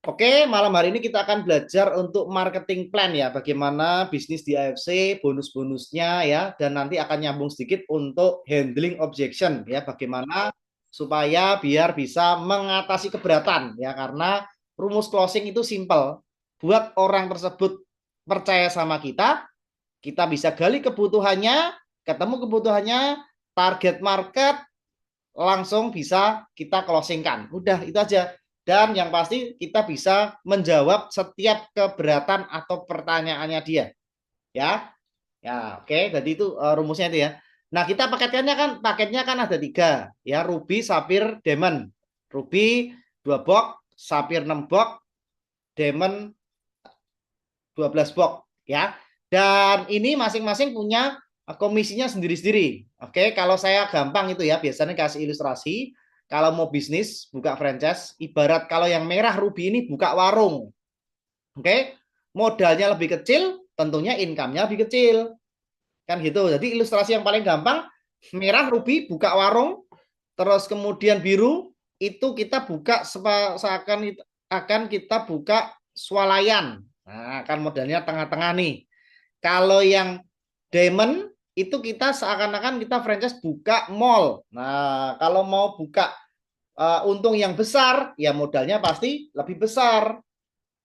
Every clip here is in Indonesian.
Oke, malam hari ini kita akan belajar untuk marketing plan ya, bagaimana bisnis di AFC, bonus-bonusnya ya, dan nanti akan nyambung sedikit untuk handling objection ya, bagaimana supaya biar bisa mengatasi keberatan ya, karena rumus closing itu simple. Buat orang tersebut percaya sama kita bisa gali kebutuhannya, ketemu kebutuhannya, target market, langsung bisa kita closingkan. Udah itu aja. Dan yang pasti kita bisa menjawab setiap keberatan atau pertanyaannya dia. Ya, ya oke. Jadi itu rumusnya itu ya. Nah kita paketnya kan ada tiga ya, Ruby, Sapphire, Diamond. Ruby 2 box, Sapphire 6 box, Diamond 12 box ya. Dan ini masing-masing punya komisinya sendiri-sendiri. Oke, kalau saya gampang itu ya, biasanya kasih ilustrasi. Kalau mau bisnis, buka franchise, ibarat kalau yang merah Ruby ini buka warung. Oke, modalnya lebih kecil, tentunya income-nya lebih kecil. Kan gitu. Jadi ilustrasi yang paling gampang, merah Ruby buka warung, terus kemudian biru itu kita buka seakan akan kita buka swalayan. Nah, kan modelnya tengah-tengah nih. Kalau yang diamond itu kita seakan-akan kita franchise buka mall. Nah, kalau mau buka untung yang besar, ya modalnya pasti lebih besar.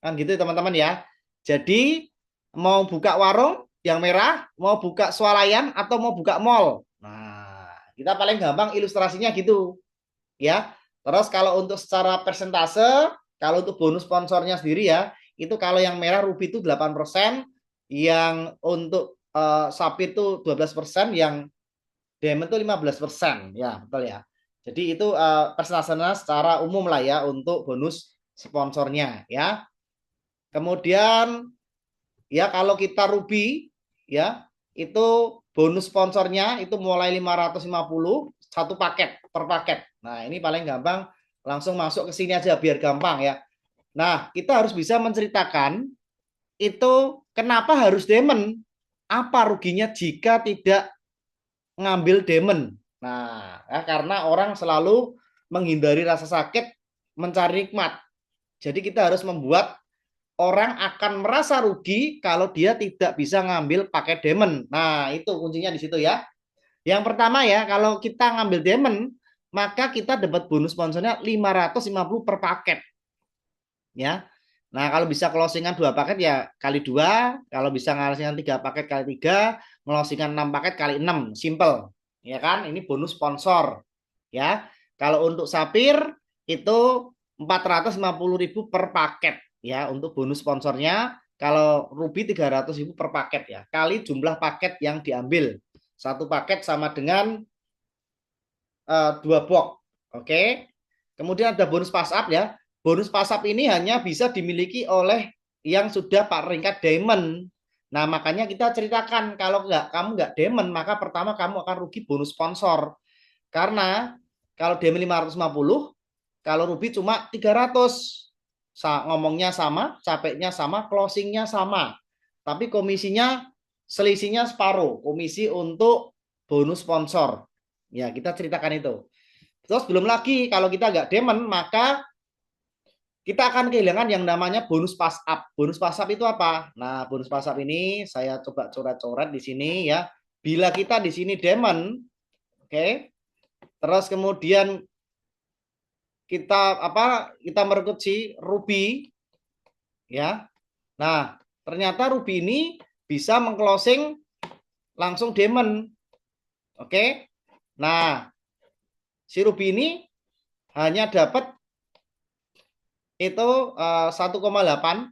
Kan gitu teman-teman ya. Jadi mau buka warung yang merah, mau buka swalayan atau mau buka mall. Nah, kita paling gampang ilustrasinya gitu ya. Terus kalau untuk secara persentase, kalau untuk bonus sponsornya sendiri ya, itu kalau yang merah Ruby itu 8%, yang untuk Sapphire itu 12%, yang Diamond itu 15%. Ya, betul ya. Jadi itu persentasenya secara umum lah ya untuk bonus sponsornya ya. Kemudian ya kalau kita Ruby ya, itu bonus sponsornya itu mulai 550 satu paket per paket. Nah, ini paling gampang, langsung masuk ke sini aja biar gampang ya. Nah, kita harus bisa menceritakan itu kenapa harus diamond? Apa ruginya jika tidak ngambil diamond? Nah, ya, karena orang selalu menghindari rasa sakit, mencari nikmat. Jadi kita harus membuat orang akan merasa rugi kalau dia tidak bisa ngambil pakai diamond. Nah, itu kuncinya di situ ya. Yang pertama ya, kalau kita ngambil diamond, maka kita dapat bonus sponsornya 550 per paket ya. Nah, kalau bisa closingan 2 paket ya kali 2, kalau bisa closingan 3 paket kali 3, closingan 6 paket kali 6, simple. Ya kan? Ini bonus sponsor. Ya. Kalau untuk Sapir itu 450.000 per paket ya untuk bonus sponsornya. Kalau Ruby 300.000 per paket ya. Kali jumlah paket yang diambil. Satu paket sama dengan 2 box. Oke. Kemudian ada bonus pass up ya. Bonus pass up ini hanya bisa dimiliki oleh yang sudah peringkat diamond. Nah, makanya kita ceritakan kalau kamu nggak diamond, maka pertama kamu akan rugi bonus sponsor. Karena kalau diamond 550, kalau ruby cuma 300. Ngomongnya sama, capeknya sama, closingnya sama. Tapi komisinya selisihnya separuh. Komisi untuk bonus sponsor. Ya, kita ceritakan itu. Terus belum lagi kalau kita nggak demen, maka kita akan kehilangan yang namanya bonus pass up. Bonus pass up itu apa? Nah, bonus pass up ini saya coba coret-coret di sini ya. Bila kita di sini demen, oke, okay, terus kemudian kita merekrut si Ruby ya. Nah, ternyata Ruby ini bisa mengclosing langsung demon. Oke. Okay? Nah, si Ruby ini hanya dapat itu 1,8.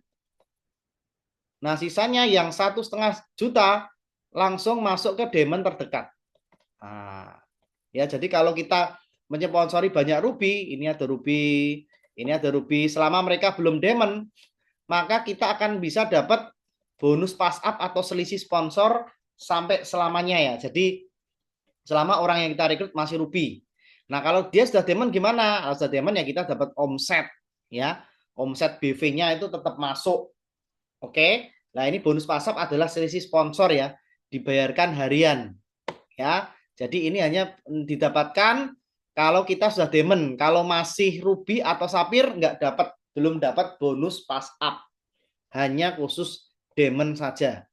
Nah, sisanya yang 1,5 juta langsung masuk ke demon terdekat. Nah, ya jadi kalau kita menyponsori banyak Ruby, ini ada Ruby, selama mereka belum demon, maka kita akan bisa dapat bonus pass up atau selisih sponsor sampai selamanya ya. Jadi selama orang yang kita rekrut masih Ruby. Nah, kalau dia sudah demon gimana? Kalau sudah demon ya kita dapat omset ya. Omset BV-nya itu tetap masuk. Oke. Nah, ini bonus pasap adalah selisih sponsor ya, dibayarkan harian ya. Jadi ini hanya didapatkan kalau kita sudah demon. Kalau masih Ruby atau Sapir nggak dapat. belum dapat bonus pas up, hanya khusus diamond saja.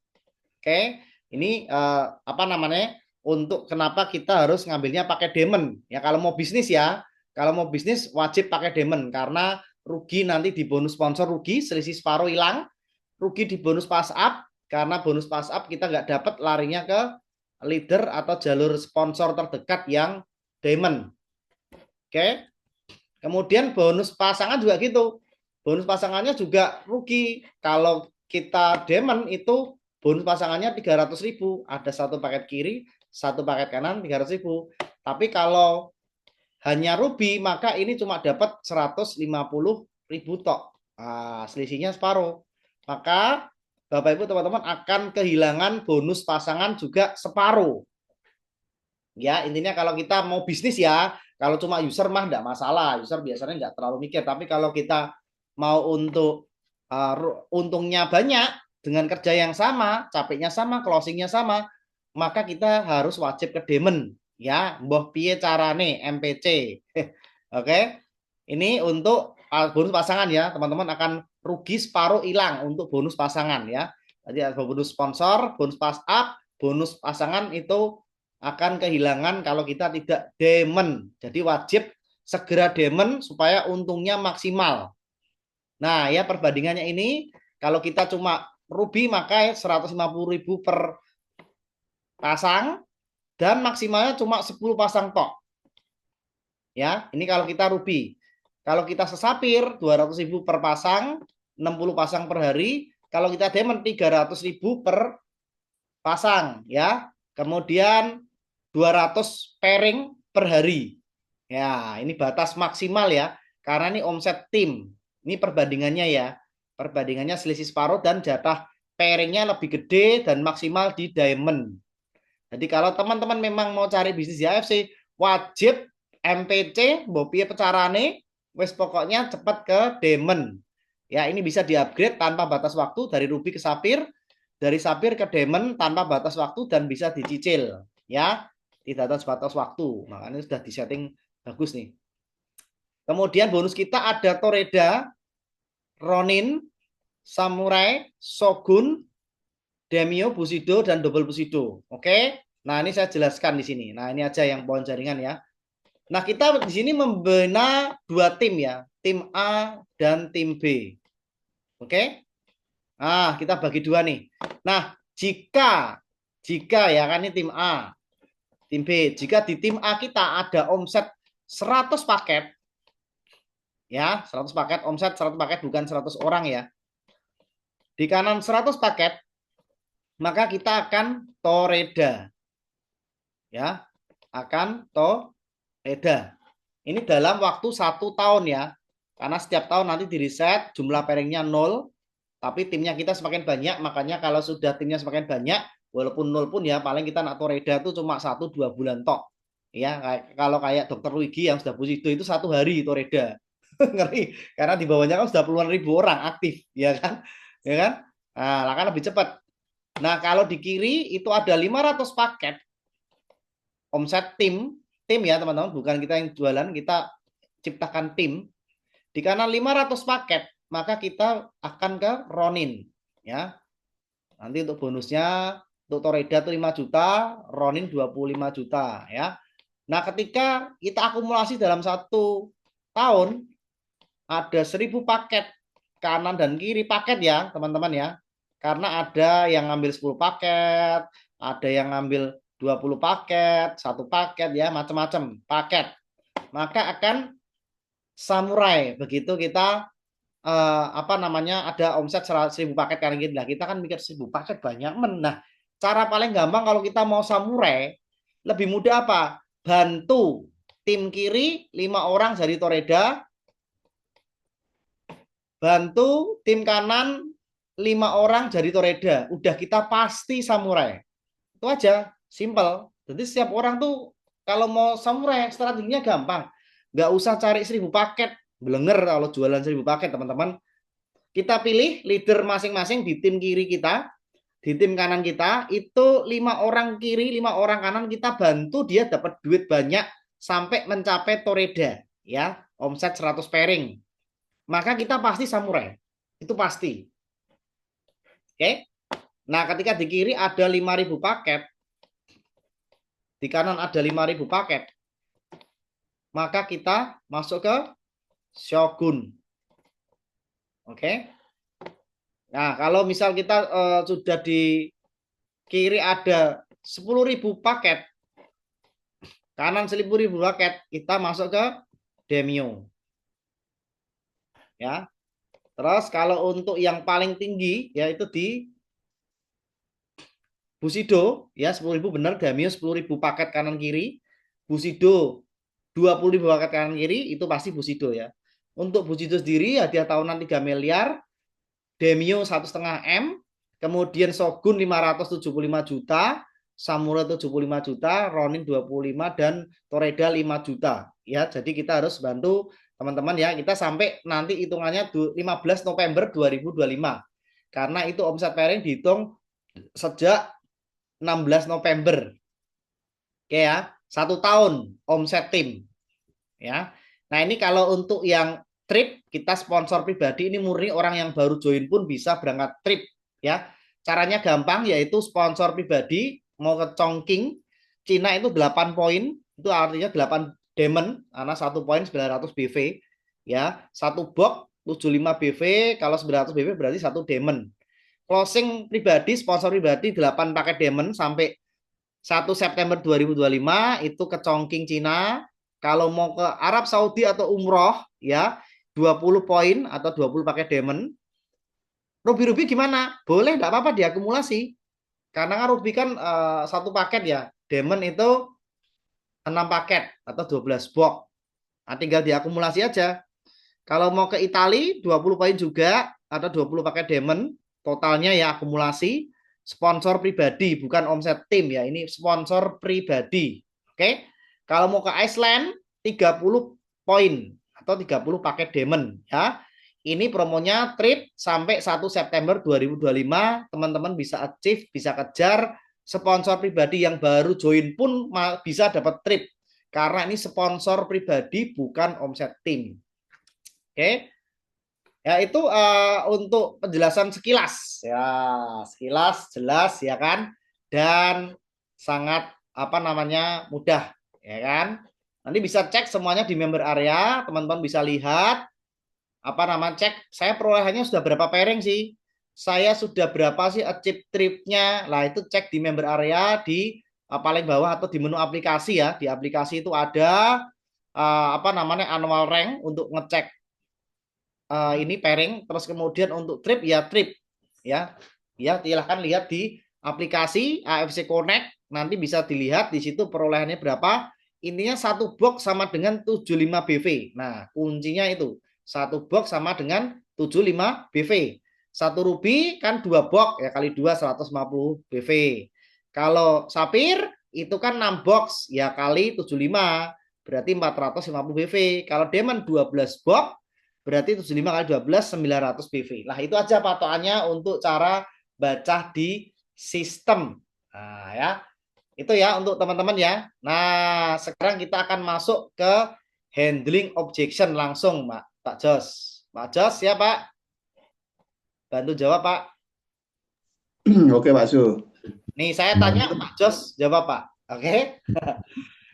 Oke, ini apa namanya, untuk kenapa kita harus ngambilnya pakai diamond ya. Kalau mau bisnis ya, kalau mau bisnis wajib pakai diamond, karena rugi nanti di bonus sponsor, rugi selisih separuh hilang, rugi di bonus pas up, karena bonus pas up kita nggak dapat larinya ke leader atau jalur sponsor terdekat yang diamond. Oke, kemudian bonus pasangan juga gitu. Bonus pasangannya juga rugi. Kalau kita diamond itu bonus pasangannya 300.000. Ada satu paket kiri, satu paket kanan 300.000. Tapi kalau hanya ruby, maka ini cuma dapat 150.000 tok. Nah, selisihnya separuh. Maka Bapak Ibu teman-teman akan kehilangan bonus pasangan juga separuh. Ya, intinya kalau kita mau bisnis ya, kalau cuma user mah enggak masalah. User biasanya enggak terlalu mikir. Tapi kalau kita mau untuk untungnya banyak dengan kerja yang sama, capeknya sama, closingnya sama, maka kita harus wajib ke diamond. Ya, mbah piye carane MPC. Oke. Ini untuk bonus pasangan ya, teman-teman akan rugi separuh hilang untuk bonus pasangan ya. Jadi ada bonus sponsor, bonus pas up, bonus pasangan itu akan kehilangan kalau kita tidak diamond. Jadi wajib segera diamond supaya untungnya maksimal. Nah ya, perbandingannya ini kalau kita cuma ruby maka 150.000 per pasang dan maksimalnya cuma 10 pasang tok. Ya, ini kalau kita ruby. Kalau kita sesapir 200.000 per pasang, 60 pasang per hari. Kalau kita diamond 300.000 per pasang ya. Kemudian 200 pairing per hari. Ya, ini batas maksimal ya. Karena ini omset tim. Ini perbandingannya ya. Perbandingannya selisih separuh dan jatah pairingnya lebih gede dan maksimal di diamond. Jadi kalau teman-teman memang mau cari bisnis di AFC, wajib MPC, bopi pecarane, wes pokoknya cepat ke diamond. Ya, ini bisa di-upgrade tanpa batas waktu dari ruby ke sapir, dari sapir ke diamond tanpa batas waktu dan bisa dicicil. Ya, tidak ada batas waktu. Makanya sudah disetting bagus nih. Kemudian bonus kita ada Toreda, Ronin, Samurai, Shogun, Demio, Bushido, dan Double Bushido. Oke. Nah, ini saya jelaskan di sini. Nah, ini aja yang pohon jaringan ya. Nah, kita di sini membina dua tim ya. Tim A dan tim B. Oke. Nah, kita bagi dua nih. Nah, jika ya kan ini tim A, tim B. Jika di tim A kita ada omset 100 paket, ya 100 paket, omset 100 paket, bukan 100 orang ya. Di kanan 100 paket, maka kita akan toreda. Ya, akan toreda. Ini dalam waktu 1 tahun ya. Karena setiap tahun nanti di reset, jumlah pairingnya 0. Tapi timnya kita semakin banyak, makanya kalau sudah timnya semakin banyak, walaupun 0 pun ya, paling kita nak toreda itu cuma 1-2 bulan tok. Ya, kalau kayak Dokter Wigi yang sudah Bushido itu 1 hari toreda. Ngeri, karena di bawahnya kan sudah puluhan ribu orang aktif, ya kan? Ya kan? Nah, kan lebih cepat. Nah, kalau di kiri itu ada 500 paket omset tim ya teman-teman, bukan kita yang jualan, kita ciptakan tim. Di kanan 500 paket, maka kita akan ke Ronin ya. Nanti untuk bonusnya untuk Toreda itu 5 juta, Ronin 25 juta ya. Nah, ketika kita akumulasi dalam 1 tahun ada 1000 paket kanan dan kiri paket ya teman-teman ya. Karena ada yang ngambil 10 paket, ada yang ngambil 20 paket, 1 paket ya, macam-macam paket. Maka akan samurai begitu kita apa namanya ada omset 1.000 paket kan gitu. Nah, kita kan mikir 1.000 paket banyak men. Nah, cara paling gampang kalau kita mau samurai lebih mudah apa? Bantu tim kiri 5 orang jadi toreda, bantu tim kanan 5 orang jadi toreda. Udah kita pasti samurai. Itu aja, simple. Jadi setiap orang tuh kalau mau samurai strateginya gampang. Nggak usah cari 1.000 paket. Belenger kalau jualan 1.000 paket teman-teman. Kita pilih leader masing-masing di tim kiri kita, di tim kanan kita, itu 5 orang kiri, 5 orang kanan kita bantu dia dapat duit banyak sampai mencapai toreda ya, omset 100 pairing. maka kita pasti samurai. Itu pasti. Oke. Nah, ketika di kiri ada 5.000 paket, di kanan ada 5.000 paket, maka kita masuk ke Shogun. Oke. Nah, kalau misal kita sudah di kiri ada 10.000 paket, kanan 10.000 paket, kita masuk ke Demio. Ya. Terus kalau untuk yang paling tinggi yaitu di Bushido, ya 10.000 benar, Demio 10.000 paket kanan kiri, Bushido 20.000 paket kanan kiri, itu pasti Bushido ya. Untuk Bushido sendiri hadiah tahunan 3 miliar, Demio 1,5 M, kemudian Shogun 575 juta, Samurai 75 juta, Ronin 25, dan Toreda 5 juta. Ya, jadi kita harus bantu teman-teman ya, kita sampai nanti hitungannya 15 November 2025. Karena itu omset pairing dihitung sejak 16 November. Oke ya, 1 tahun omset tim. Ya. Nah, ini kalau untuk yang trip, kita sponsor pribadi, ini murni orang yang baru join pun bisa berangkat trip ya. Caranya gampang, yaitu sponsor pribadi mau ke Chongqing Cina itu 8 poin, itu artinya 8 diamond karena 1 poin 900 BV ya. Satu box 75 BV, kalau 900 BV berarti 1 diamond. Closing pribadi, sponsor pribadi 8 paket diamond sampai 1 September 2025 itu ke Chongqing Cina. Kalau mau ke Arab Saudi atau umroh ya 20 poin atau 20 pakai diamond. Ruby-ruby gimana? Boleh, enggak apa-apa diakumulasi. Karena kan ruby kan satu paket ya. Diamond itu 6 paket atau 12 box. Nah, tinggal diakumulasi aja. Kalau mau ke Itali 20 poin juga atau 20 paket diamond, totalnya ya akumulasi. Sponsor pribadi bukan omset tim ya, ini sponsor pribadi. Oke. Kalau mau ke Iceland 30 poin atau 30 paket diamond ya. Ini promonya trip sampai 1 September 2025, teman-teman bisa achieve, bisa kejar. Sponsor pribadi yang baru join pun bisa dapat trip karena ini sponsor pribadi bukan omset tim. Oke. Ya itu untuk penjelasan sekilas ya, sekilas jelas ya kan, dan sangat apa namanya mudah ya kan. Nanti bisa cek semuanya di member area, teman-teman bisa lihat apa nama, cek saya perolehannya sudah berapa pairing sih, saya sudah berapa sih achieve tripnya, lah itu cek di member area di paling bawah atau di menu aplikasi ya, di aplikasi itu ada apa namanya annual rank untuk ngecek ini pairing, terus kemudian untuk trip ya trip ya, ya silahkan lihat di aplikasi AFC Connect, nanti bisa dilihat di situ perolehannya berapa. Intinya satu box sama dengan 75 BV. Nah kuncinya itu satu box sama dengan 75 BV. Satu ruby kan 2 box ya, kali 2 150 BV. Kalau sapir itu kan 6 box ya kali 75 berarti 450 BV. Kalau diamond 12 box berarti 75 kali 12 900 BV. Lah itu aja patokannya untuk cara baca di sistem. Nah ya, itu ya untuk teman-teman ya. Nah sekarang kita akan masuk ke handling objection langsung Pak Jos. Pak Jos ya Pak, bantu jawab Pak. Oke Pak Su. Nih saya tanya Pak Jos jawab Pak. Oke.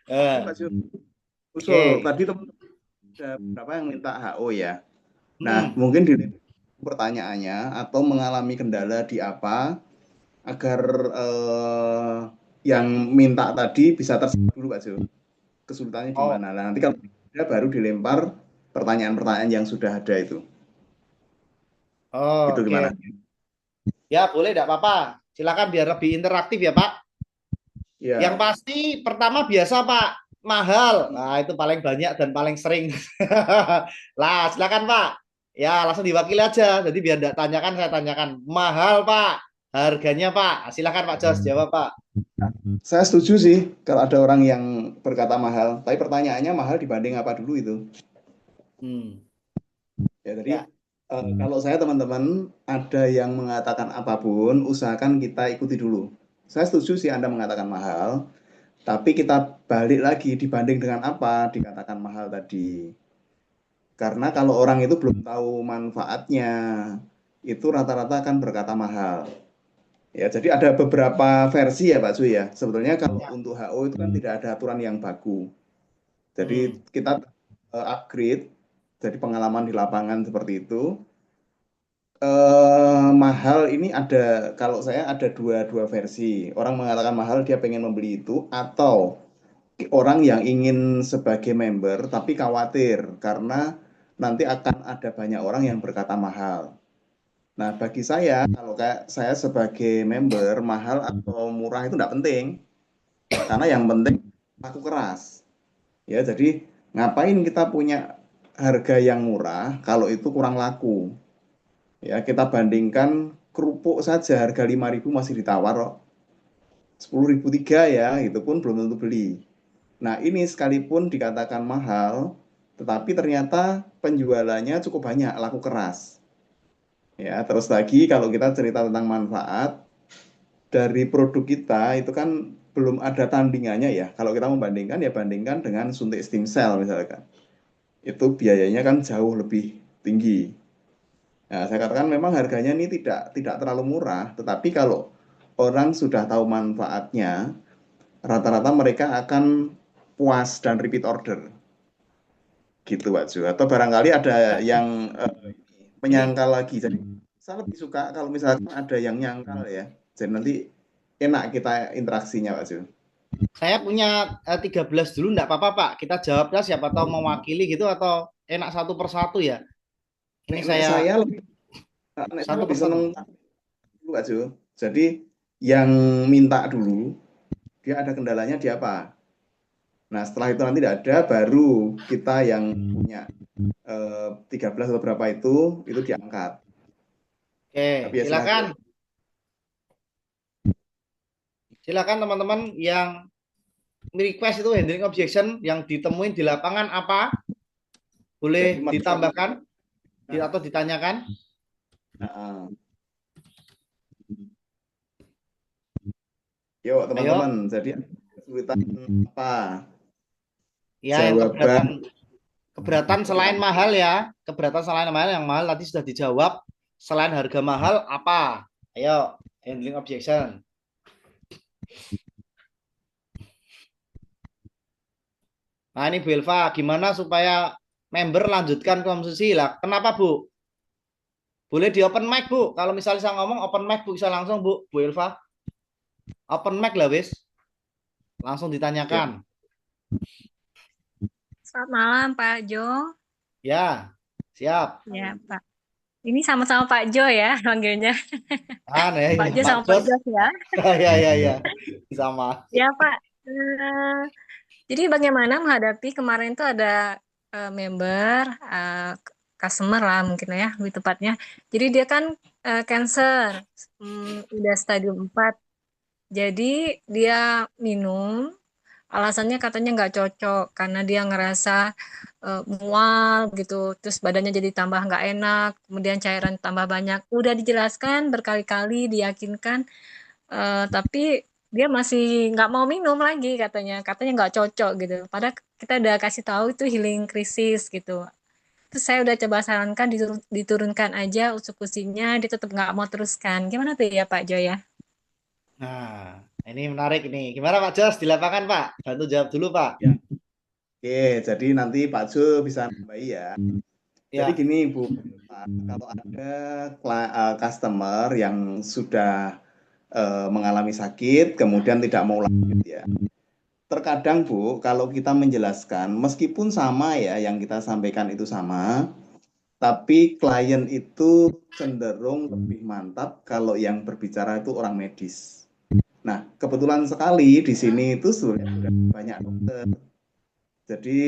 Oke Pak Su. Usul Oke. tadi teman-teman ada berapa yang minta HO ya. Nah Hmm. mungkin di pertanyaannya atau mengalami kendala di apa agar yang minta tadi bisa tersebut dulu Pak Su. Kesulitannya di Oh, mana? Nah nanti kalau ada baru dilempar pertanyaan-pertanyaan yang sudah ada itu. oh Itu oke. gimana? Ya boleh, tidak apa-apa. Silakan biar lebih interaktif ya Pak. Yang Ya. pasti pertama biasa Pak, mahal. Nah, itu paling banyak dan paling sering. Lah, silakan Pak. Ya, langsung diwakili aja. Jadi biar tidak tanyakan, saya tanyakan. Mahal Pak. Harganya Pak. Silakan Pak Jos jawab Pak. Saya setuju sih kalau ada orang yang berkata mahal. Tapi pertanyaannya mahal dibanding apa dulu itu? Hmm. Ya, tadi Ya. kalau saya teman-teman ada yang mengatakan apapun, usahakan kita ikuti dulu. Saya setuju sih Anda mengatakan mahal, tapi kita balik lagi dibanding dengan apa dikatakan mahal tadi. Karena kalau orang itu belum tahu manfaatnya, itu rata-rata akan berkata mahal. Ya, jadi ada beberapa versi ya Pak Su ya. Sebetulnya kalau Ya. untuk HO itu kan tidak ada aturan yang baku. Jadi Hmm. kita upgrade, jadi pengalaman di lapangan seperti itu. Mahal ini ada, kalau saya ada dua versi. Orang mengatakan mahal dia pengen membeli itu, atau orang yang ingin sebagai member tapi khawatir karena nanti akan ada banyak orang yang berkata mahal. Nah, bagi saya, kalau kayak saya sebagai member, mahal atau murah itu tidak penting. Karena yang penting laku keras. Ya, jadi ngapain kita punya harga yang murah kalau itu kurang laku? Ya, kita bandingkan kerupuk saja harga 5.000 masih ditawar kok. 10.000 tiga ya, itu pun belum tentu beli. Nah, ini sekalipun dikatakan mahal, tetapi ternyata penjualannya cukup banyak, laku keras. Ya, terus lagi kalau kita cerita tentang manfaat dari produk kita itu kan belum ada tandingannya ya. Kalau kita membandingkan ya bandingkan dengan suntik stem cell misalkan. Itu biayanya kan jauh lebih tinggi. Nah, saya katakan memang harganya ini tidak terlalu murah, tetapi kalau orang sudah tahu manfaatnya, rata-rata mereka akan puas dan repeat order. Gitu, Pak Ju. Atau barangkali ada yang Ini menyangkal lagi. Jadi saya lebih suka kalau misalkan ada yang nyangkal ya. Jadi nanti enak kita interaksinya, Pak Ju. saya punya 13 dulu, enggak apa-apa Pak. Kita jawabnya siapa tahu mewakili gitu atau enak satu persatu ya. Ini Nek saya saya satu lebih seneng persatu. dulu, Pak Ju. Jadi yang minta dulu, dia ada kendalanya di apa? Nah, setelah itu nanti tidak ada, baru kita yang punya 13 atau berapa itu diangkat. Tapi Oke, ya silahkan. silakan. Silakan teman-teman yang request itu handling objection yang ditemuin di lapangan apa? Jadi Boleh mas, ditambahkan atau ditanyakan? nah, yuk Ayo. teman-teman, jadi kesulitan apa? Ya, yang Jawaban keberatan keberatan ketika selain mahal ya. Keberatan selain mahal, yang mahal tadi sudah dijawab. Selain harga mahal apa? Ayo, handling objection. Nah, ini Bu Elva, gimana supaya member lanjutkan konsumsi lah? Kenapa Bu? Boleh di open mic Bu. Kalau misalnya saya ngomong open mic Bu bisa langsung Bu Elva. Open mic lah wis. Langsung ya, ditanyakan. Selamat malam Pak Jo. Ya, siap. Ya Pak. Ini sama-sama Pak Jo ya manggilnya. Ah, ya, Pak ya, Jo Pak sama Pak Jos. Jos ya. Ya, ya, ya. Sama. Ya Pak. Jadi bagaimana menghadapi kemarin itu ada member, customer lah mungkin ya lebih tepatnya. Jadi dia kan cancer, udah stadium 4. Jadi dia minum. Alasannya katanya nggak cocok karena dia ngerasa mual gitu, terus badannya jadi tambah nggak enak, kemudian cairan tambah banyak. Udah dijelaskan berkali-kali, diyakinkan, tapi dia masih nggak mau minum lagi katanya nggak cocok gitu. Padahal kita udah kasih tahu itu healing krisis gitu. Terus saya udah coba sarankan diturunkan aja usuk-usinya, dia tetap nggak mau teruskan. Gimana tuh ya Pak Joy ya? Nah, ini menarik ini. Gimana Pak Jos di lapangan Pak? Bantu jawab dulu Pak. ya. Oke, jadi nanti Pak Zul bisa nambahi ya. Jadi Ya. gini Bu, kalau ada customer yang sudah mengalami sakit, kemudian tidak mau lanjut ya. Terkadang Bu, kalau kita menjelaskan, meskipun sama ya yang kita sampaikan itu sama, tapi klien itu cenderung lebih mantap kalau yang berbicara itu orang medis. Nah, kebetulan sekali di sini itu sudah banyak dokter. Jadi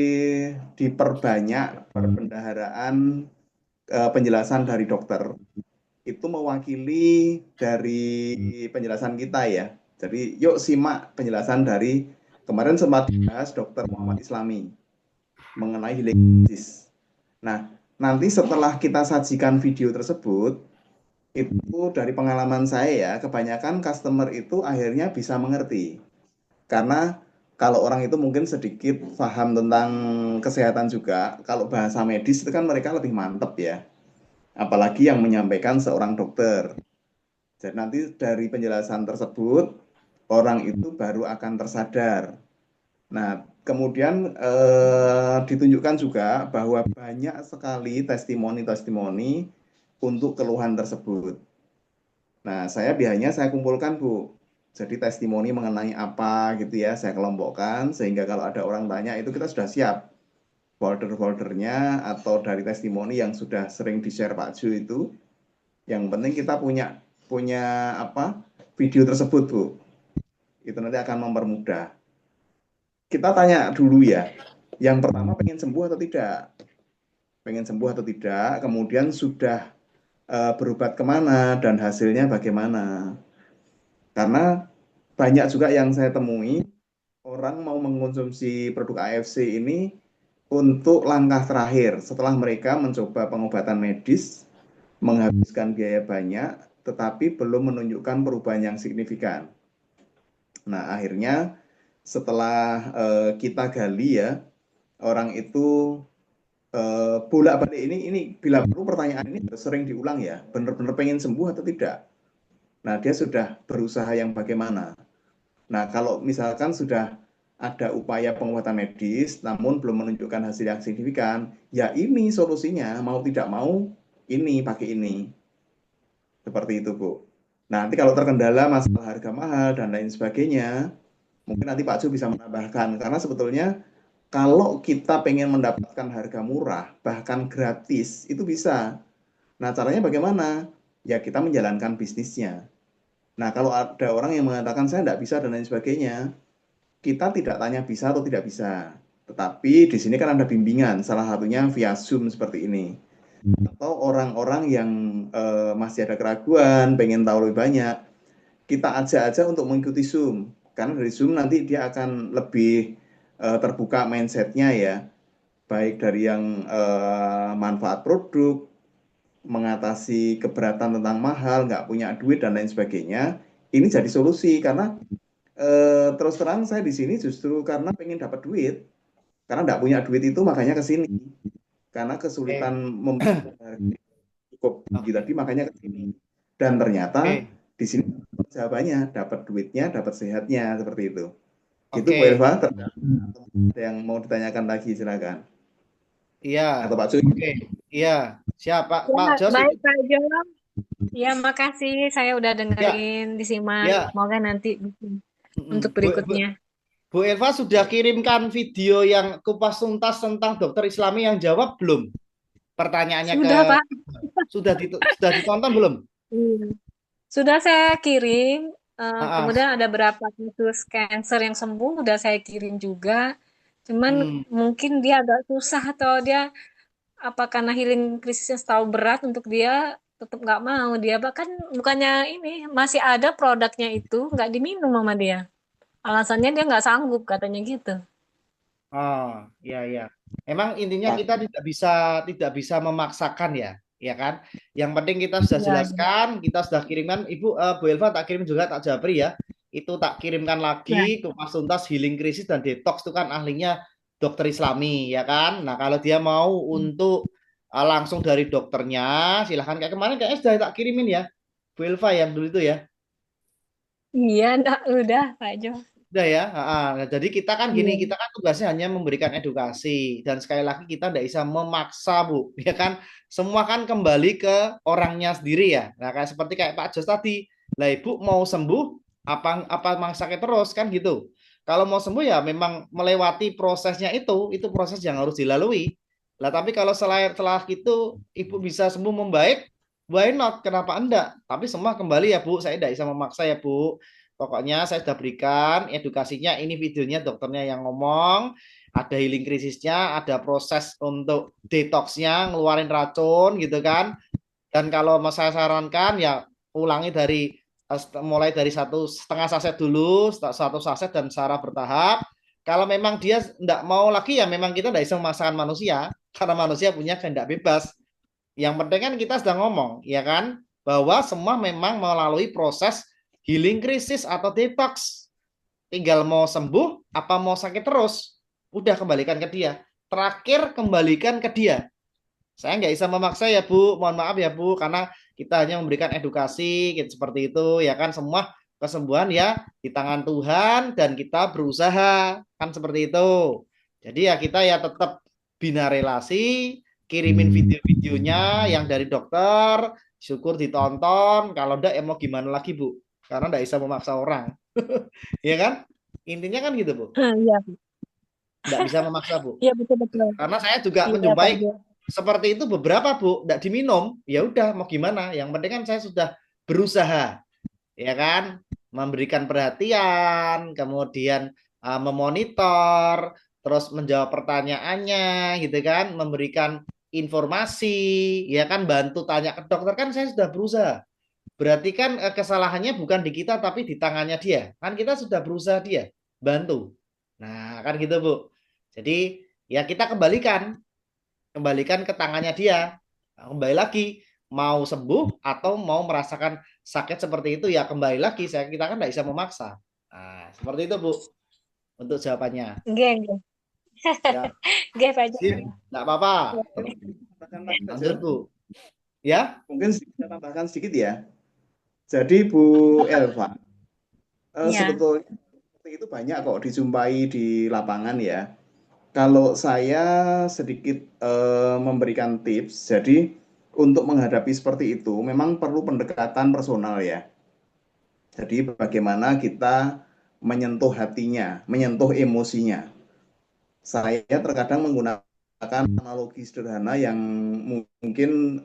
diperbanyak perbendaharaan penjelasan dari dokter. Itu mewakili dari penjelasan kita ya. Jadi yuk simak penjelasan dari kemarin sempat dibahas Dokter Muhammad Islami mengenai healing disease. Nah, nanti setelah kita sajikan video tersebut, itu dari pengalaman saya ya, kebanyakan customer itu akhirnya bisa mengerti. Karena kalau orang itu mungkin sedikit paham tentang kesehatan juga, kalau bahasa medis itu kan mereka lebih mantep ya. Apalagi yang menyampaikan seorang dokter. Jadi nanti dari penjelasan tersebut, orang itu baru akan tersadar. Nah, kemudian ditunjukkan juga bahwa banyak sekali testimoni-testimoni untuk keluhan tersebut. Nah, saya kumpulkan, Bu. Jadi testimoni mengenai apa gitu ya, saya kelompokkan sehingga kalau ada orang tanya itu kita sudah siap folder-foldernya atau dari testimoni yang sudah sering di-share Pak Ju itu. Yang penting kita punya punya apa? Video tersebut, Bu. Itu nanti akan mempermudah. Kita tanya dulu ya. Yang pertama pengen sembuh atau tidak? Pengen sembuh atau tidak? Kemudian sudah berobat kemana dan hasilnya bagaimana? Karena banyak juga yang saya temui orang mau mengkonsumsi produk AFC ini untuk langkah terakhir setelah mereka mencoba pengobatan medis, menghabiskan biaya banyak, tetapi belum menunjukkan perubahan yang signifikan. Nah, akhirnya setelah kita gali ya, orang itu bolak-balik ini bila perlu pertanyaan ini sering diulang ya, benar-benar pengen sembuh atau tidak? Nah, dia sudah berusaha yang bagaimana? Nah, kalau misalkan sudah ada upaya pengobatan medis, namun belum menunjukkan hasil yang signifikan, ya ini solusinya, mau tidak mau, ini pakai ini. Seperti itu, Bu. Nah, nanti kalau terkendala masalah harga mahal dan lain sebagainya, mungkin nanti Pak Ju bisa menambahkan, karena sebetulnya kalau kita pengen mendapatkan harga murah, bahkan gratis, itu bisa. Nah, caranya bagaimana? Ya, kita menjalankan bisnisnya. Nah, kalau ada orang yang mengatakan saya tidak bisa dan lain sebagainya, kita tidak tanya bisa atau tidak bisa. Tetapi di sini kan ada bimbingan, salah satunya via Zoom seperti ini. Atau orang-orang yang masih ada keraguan, pengen tahu lebih banyak, kita ajak aja untuk mengikuti Zoom. Karena dari Zoom nanti dia akan lebih terbuka mindsetnya ya, baik dari yang manfaat produk, mengatasi keberatan tentang mahal, nggak punya duit dan lain sebagainya. Ini jadi solusi karena terus terang saya di sini justru karena pengen dapat duit, karena nggak punya duit itu makanya ke sini. Karena kesulitan Oke. cukup tinggi tadi makanya ke sini. Dan ternyata Oke. di sini jawabannya dapat duitnya, dapat sehatnya seperti itu. Gitu Bu Oke. Elva, ada yang mau ditanyakan lagi silakan. Iya. Atau Pak Cuy. Oke. Iya. Siap, Pak. Ya, Pak Jos baik ini. Kak Jo. Ya, makasih. Saya udah Ya. dengerin, disimak. Ya. Semoga nanti untuk Bu, berikutnya. Bu Elva sudah kirimkan video yang kupas tuntas tentang dokter Islami yang jawab belum? Pertanyaannya ke Sudah, Pak. sudah ditonton belum? Iya. Sudah saya kirim. Ah, Kemudian ada berapa kasus cancer yang sembuh, udah saya kirim juga. Cuman hmm. mungkin dia agak susah atau dia apa karena healing krisisnya terlalu berat untuk dia tetap nggak mau dia bahkan bukannya ini masih ada produknya itu nggak diminum sama dia alasannya dia nggak sanggup katanya gitu. Oh, ya ya. Emang intinya kita tidak bisa memaksakan ya, ya kan? Yang penting kita sudah Iya, iya. jelaskan, kita sudah kirimkan. Ibu Bu Elva tak kirim juga tak Japri ya. Itu tak kirimkan Ya. lagi kupas tuntas healing krisis dan detox itu kan ahlinya dokter Islami ya kan. Nah kalau dia mau untuk langsung dari dokternya, silahkan kayak kemarin kayaknya sudah tak kirimin ya, Bu Elva yang dulu itu ya. Iya, enggak, udah Pak Jo. Udah ya, nah, jadi kita kan gini, Iya. kita kan tugasnya hanya memberikan edukasi dan sekali lagi kita tidak bisa memaksa Bu, ya kan? Semua kan kembali ke orangnya sendiri ya. Nah, kayak Pak Jos tadi, lah Ibu mau sembuh apa sakit terus kan gitu. Kalau mau sembuh ya memang melewati prosesnya itu proses yang harus dilalui. Lah tapi kalau setelah itu Ibu bisa sembuh membaik, why not? Kenapa enggak? Tapi semua kembali ya Bu, saya tidak bisa memaksa ya Bu. Pokoknya saya sudah berikan edukasinya, ini videonya dokternya yang ngomong, ada healing krisisnya, ada proses untuk detoxnya, ngeluarin racun gitu kan. Dan kalau saya sarankan ya ulangi dari mulai dari 1,5 saset dulu, 1 saset dan secara bertahap. Kalau memang dia tidak mau lagi ya memang kita tidak bisa memaksakan manusia, karena manusia punya kehendak bebas. Yang penting kan kita sudah ngomong, ya kan, bahwa semua memang melalui proses healing krisis atau detox. tinggal mau sembuh apa mau sakit terus. Udah kembalikan ke dia. Terakhir kembalikan ke dia. Saya nggak bisa memaksa ya Bu, mohon maaf ya Bu, karena kita hanya memberikan edukasi gitu, seperti itu ya kan. Semua kesembuhan ya di tangan Tuhan dan kita berusaha kan seperti itu. Jadi ya kita ya tetap bina relasi, kirimin video-videonya yang dari dokter, syukur ditonton. Kalau enggak ya mau gimana lagi Bu, karena enggak bisa memaksa orang. Ya kan? Intinya kan gitu Bu, Iya, Bu. enggak bisa memaksa Bu. Iya, betul-betul. Karena saya juga Iya, Pak menjumpai Jo. seperti itu beberapa Bu, enggak diminum, ya udah mau gimana, yang penting kan saya sudah berusaha, ya kan, memberikan perhatian, kemudian memonitor, terus menjawab pertanyaannya gitu kan, memberikan informasi, ya kan, bantu tanya ke dokter, kan saya sudah berusaha. Berarti kan kesalahannya bukan di kita tapi di tangannya dia, kan kita sudah berusaha dia bantu. Nah kan gitu Bu, jadi ya kita kembalikan ke tangannya dia. Nah, kembali lagi mau sembuh atau mau merasakan sakit seperti itu ya kembali lagi, kita kan tidak bisa memaksa. Nah, seperti itu Bu untuk jawabannya. Nggih, nggih. Ya, Nggih, Pak Jo. sip, tidak apa-apa. Tambahkan lagi, Pak Jo. Lanjut Bu. Ya, Mungkin saya tambahkan sedikit ya. Jadi Bu Elva, Iya. sebetulnya itu banyak kok dijumpai di lapangan ya. Kalau saya sedikit memberikan tips, jadi untuk menghadapi seperti itu memang perlu pendekatan personal ya. Jadi bagaimana kita menyentuh hatinya, menyentuh emosinya. Saya terkadang menggunakan analogi sederhana yang mungkin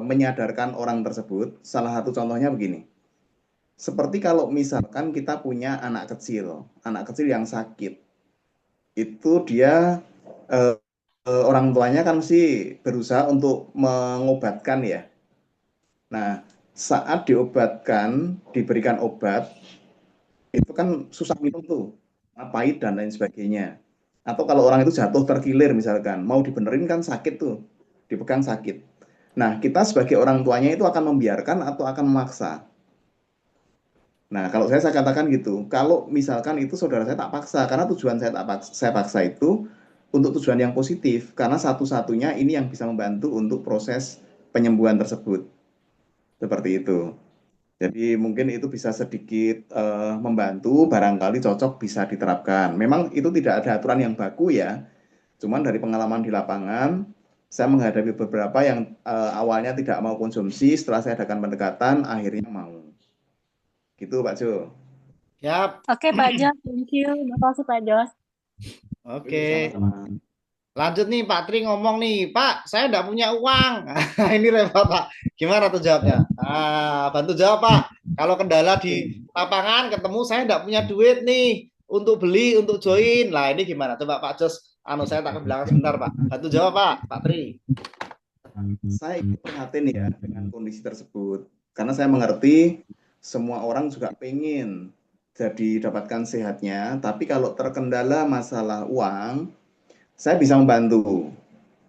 menyadarkan orang tersebut. Salah satu contohnya begini. Seperti kalau misalkan kita punya anak kecil yang sakit, itu dia orang tuanya kan mesti berusaha untuk mengobatkan ya. Nah, saat diobatkan, diberikan obat, itu kan susah minum tuh, pahit dan lain sebagainya. Atau kalau orang itu jatuh terkilir misalkan, mau dibenerin kan sakit tuh, dipegang sakit. Nah, kita sebagai orang tuanya itu akan membiarkan atau akan memaksa. Nah, kalau saya katakan gitu, kalau misalkan itu saudara saya tak paksa, karena tujuan saya paksa itu untuk tujuan yang positif, karena satu-satunya ini yang bisa membantu untuk proses penyembuhan tersebut. Seperti itu. Jadi mungkin itu bisa sedikit membantu, barangkali cocok bisa diterapkan. Memang itu tidak ada aturan yang baku ya, cuman dari pengalaman di lapangan, saya menghadapi beberapa yang awalnya tidak mau konsumsi, setelah saya adakan pendekatan, akhirnya mau. Gitu Pak Jo. siap. Oke, Pak Jos. Thank you. Makasih, Pak Jos. Oke. Sama-sama. Lanjut nih Pak Tri ngomong nih, Pak, saya enggak punya uang. Ini repot Pak. Gimana tuh jawabnya? Bantu jawab Pak. Kalau kendala di lapangan ketemu saya enggak punya duit nih untuk beli, untuk join. Lah ini gimana? Coba Pak Jos, saya tak ke belakang sebentar Pak. Bantu jawab Pak Tri. Saya ikut prihatin ya dengan kondisi tersebut. Karena saya mengerti semua orang juga pengen jadi dapatkan sehatnya, tapi kalau terkendala masalah uang, saya bisa membantu.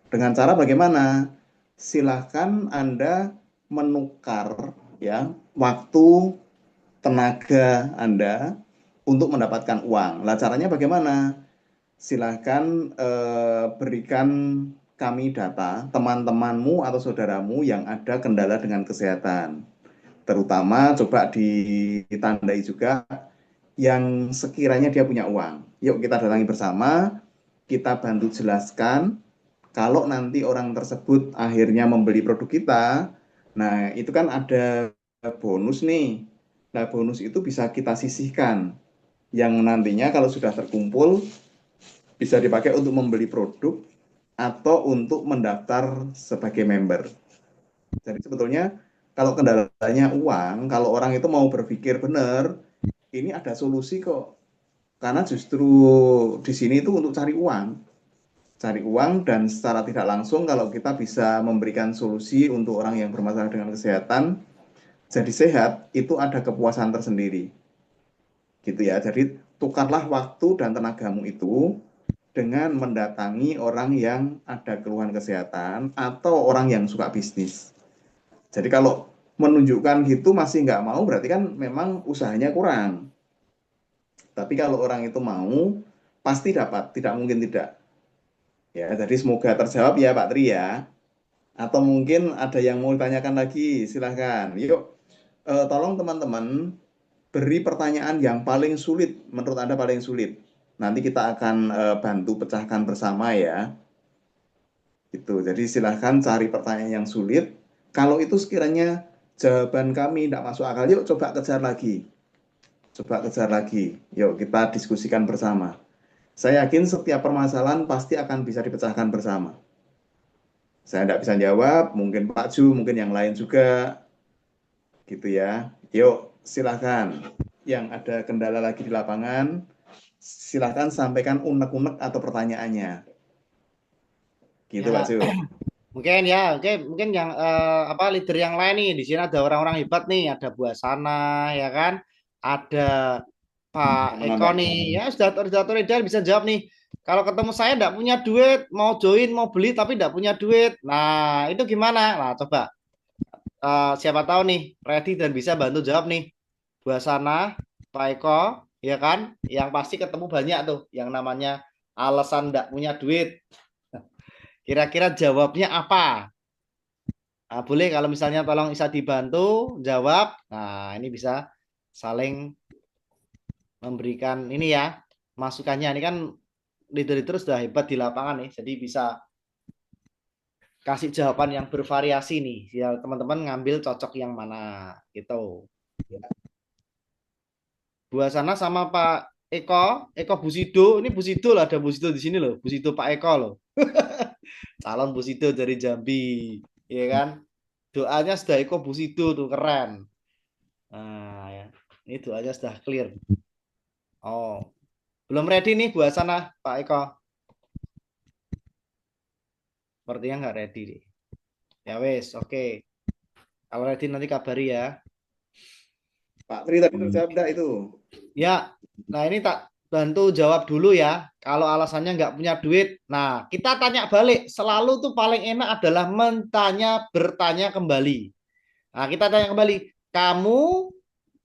Dengan cara bagaimana? Silahkan Anda menukar ya waktu, tenaga Anda untuk mendapatkan uang. Lah caranya bagaimana? Silahkan berikan kami data teman-temanmu atau saudaramu yang ada kendala dengan kesehatan. Terutama coba ditandai juga yang sekiranya dia punya uang. Yuk kita datangi bersama, kita bantu jelaskan. Kalau nanti orang tersebut akhirnya membeli produk kita, nah itu kan ada bonus nih. Nah bonus itu bisa kita sisihkan, yang nantinya kalau sudah terkumpul bisa dipakai untuk membeli produk atau untuk mendaftar sebagai member. Jadi sebetulnya kalau kendalanya uang, kalau orang itu mau berpikir benar, ini ada solusi kok. Karena justru di sini itu untuk cari uang dan secara tidak langsung kalau kita bisa memberikan solusi untuk orang yang bermasalah dengan kesehatan jadi sehat, itu ada kepuasan tersendiri gitu ya. Jadi tukarlah waktu dan tenagamu itu dengan mendatangi orang yang ada keluhan kesehatan atau orang yang suka bisnis. Jadi kalau menunjukkan gitu masih nggak mau, berarti kan memang usahanya kurang. Tapi kalau orang itu mau, pasti dapat, tidak mungkin tidak. Ya, jadi semoga terjawab ya Pak Tri ya. Atau mungkin ada yang mau ditanyakan lagi, silahkan. Yuk, tolong teman-teman beri pertanyaan yang paling sulit, menurut Anda paling sulit. Nanti kita akan bantu pecahkan bersama ya. Itu. Jadi silahkan cari pertanyaan yang sulit. Kalau itu sekiranya jawaban kami tidak masuk akal, yuk coba kejar lagi. Coba kejar lagi. Yuk kita diskusikan bersama. Saya yakin setiap permasalahan pasti akan bisa dipecahkan bersama. Saya tidak bisa jawab, mungkin Pak Ju, mungkin yang lain juga. Gitu ya. Yuk, silahkan. Yang ada kendala lagi di lapangan, silahkan sampaikan unek-unek atau pertanyaannya. Gitu Ya, Pak Ju. mungkin ya, mungkin yang leader yang lain nih, di sini ada orang-orang hebat nih, ada Bu Asana ya kan, ada Pak Eko nih, ya sudah leader bisa jawab nih. Kalau ketemu saya tidak punya duit, mau join, mau beli tapi tidak punya duit, nah itu gimana? Nah coba siapa tahu nih ready dan bisa bantu jawab nih, Bu Asana, Pak Eko, ya kan, yang pasti ketemu banyak tuh, yang namanya alasan tidak punya duit. Kira-kira jawabnya apa? Nah, boleh kalau misalnya tolong bisa dibantu jawab. Nah, ini bisa saling memberikan ini ya masukannya. Ini kan leader-leader sudah hebat di lapangan nih, jadi bisa kasih jawaban yang bervariasi nih. Ya, teman-teman ngambil cocok yang mana gitu. Buat sana sama Pak Eko Busido. Ini Busido lah, ada Busido di sini loh. Busido Pak Eko loh. Calon Busido dari Jambi, ya kan? Doanya sudah Eko Busido tuh keren. Nah, ya. Ini doanya sudah clear. Oh, belum ready nih buat sana Pak Eko. Sepertinya nggak ready nih. Ya wes, oke. Kalau ready nanti kabari ya. Pak Tri tadi terjawab enggak itu? Ya, nah ini tak bantu jawab dulu ya. Kalau alasannya nggak punya duit, nah kita tanya balik. Selalu tuh paling enak adalah bertanya kembali. Nah kita tanya kembali, kamu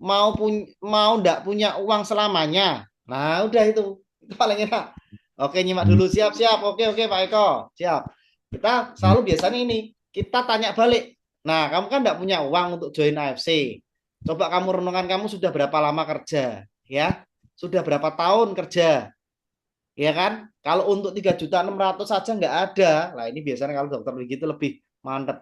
mau nggak punya uang selamanya? Nah udah itu paling enak. Oke nyimak dulu, siap. Oke Pak Eko, siap. Kita selalu biasanya ini kita tanya balik. Nah kamu kan nggak punya uang untuk join AFC. Coba kamu renungkan kamu sudah berapa lama kerja, ya? Sudah berapa tahun kerja, ya kan? Kalau untuk 3.600.000 saja nggak ada. Lah ini biasanya kalau dokter begitu lebih mantap.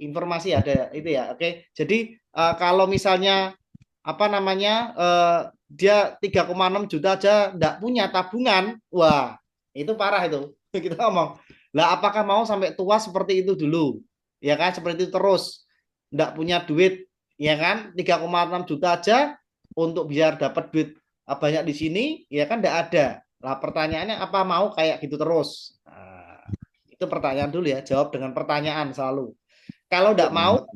Informasi ada itu ya. Oke. Jadi kalau misalnya apa namanya dia 3,6 juta aja nggak punya tabungan, wah itu parah itu. Kita ngomong. Lah apakah mau sampai tua seperti itu dulu? Ya kan seperti itu terus. Nggak punya duit, ya kan? 3,6 juta aja untuk biar dapat duit banyak di sini, ya kan nggak ada. Lah pertanyaannya apa mau kayak gitu terus? Nah, itu pertanyaan dulu ya, jawab dengan pertanyaan selalu. Kalau nggak mau,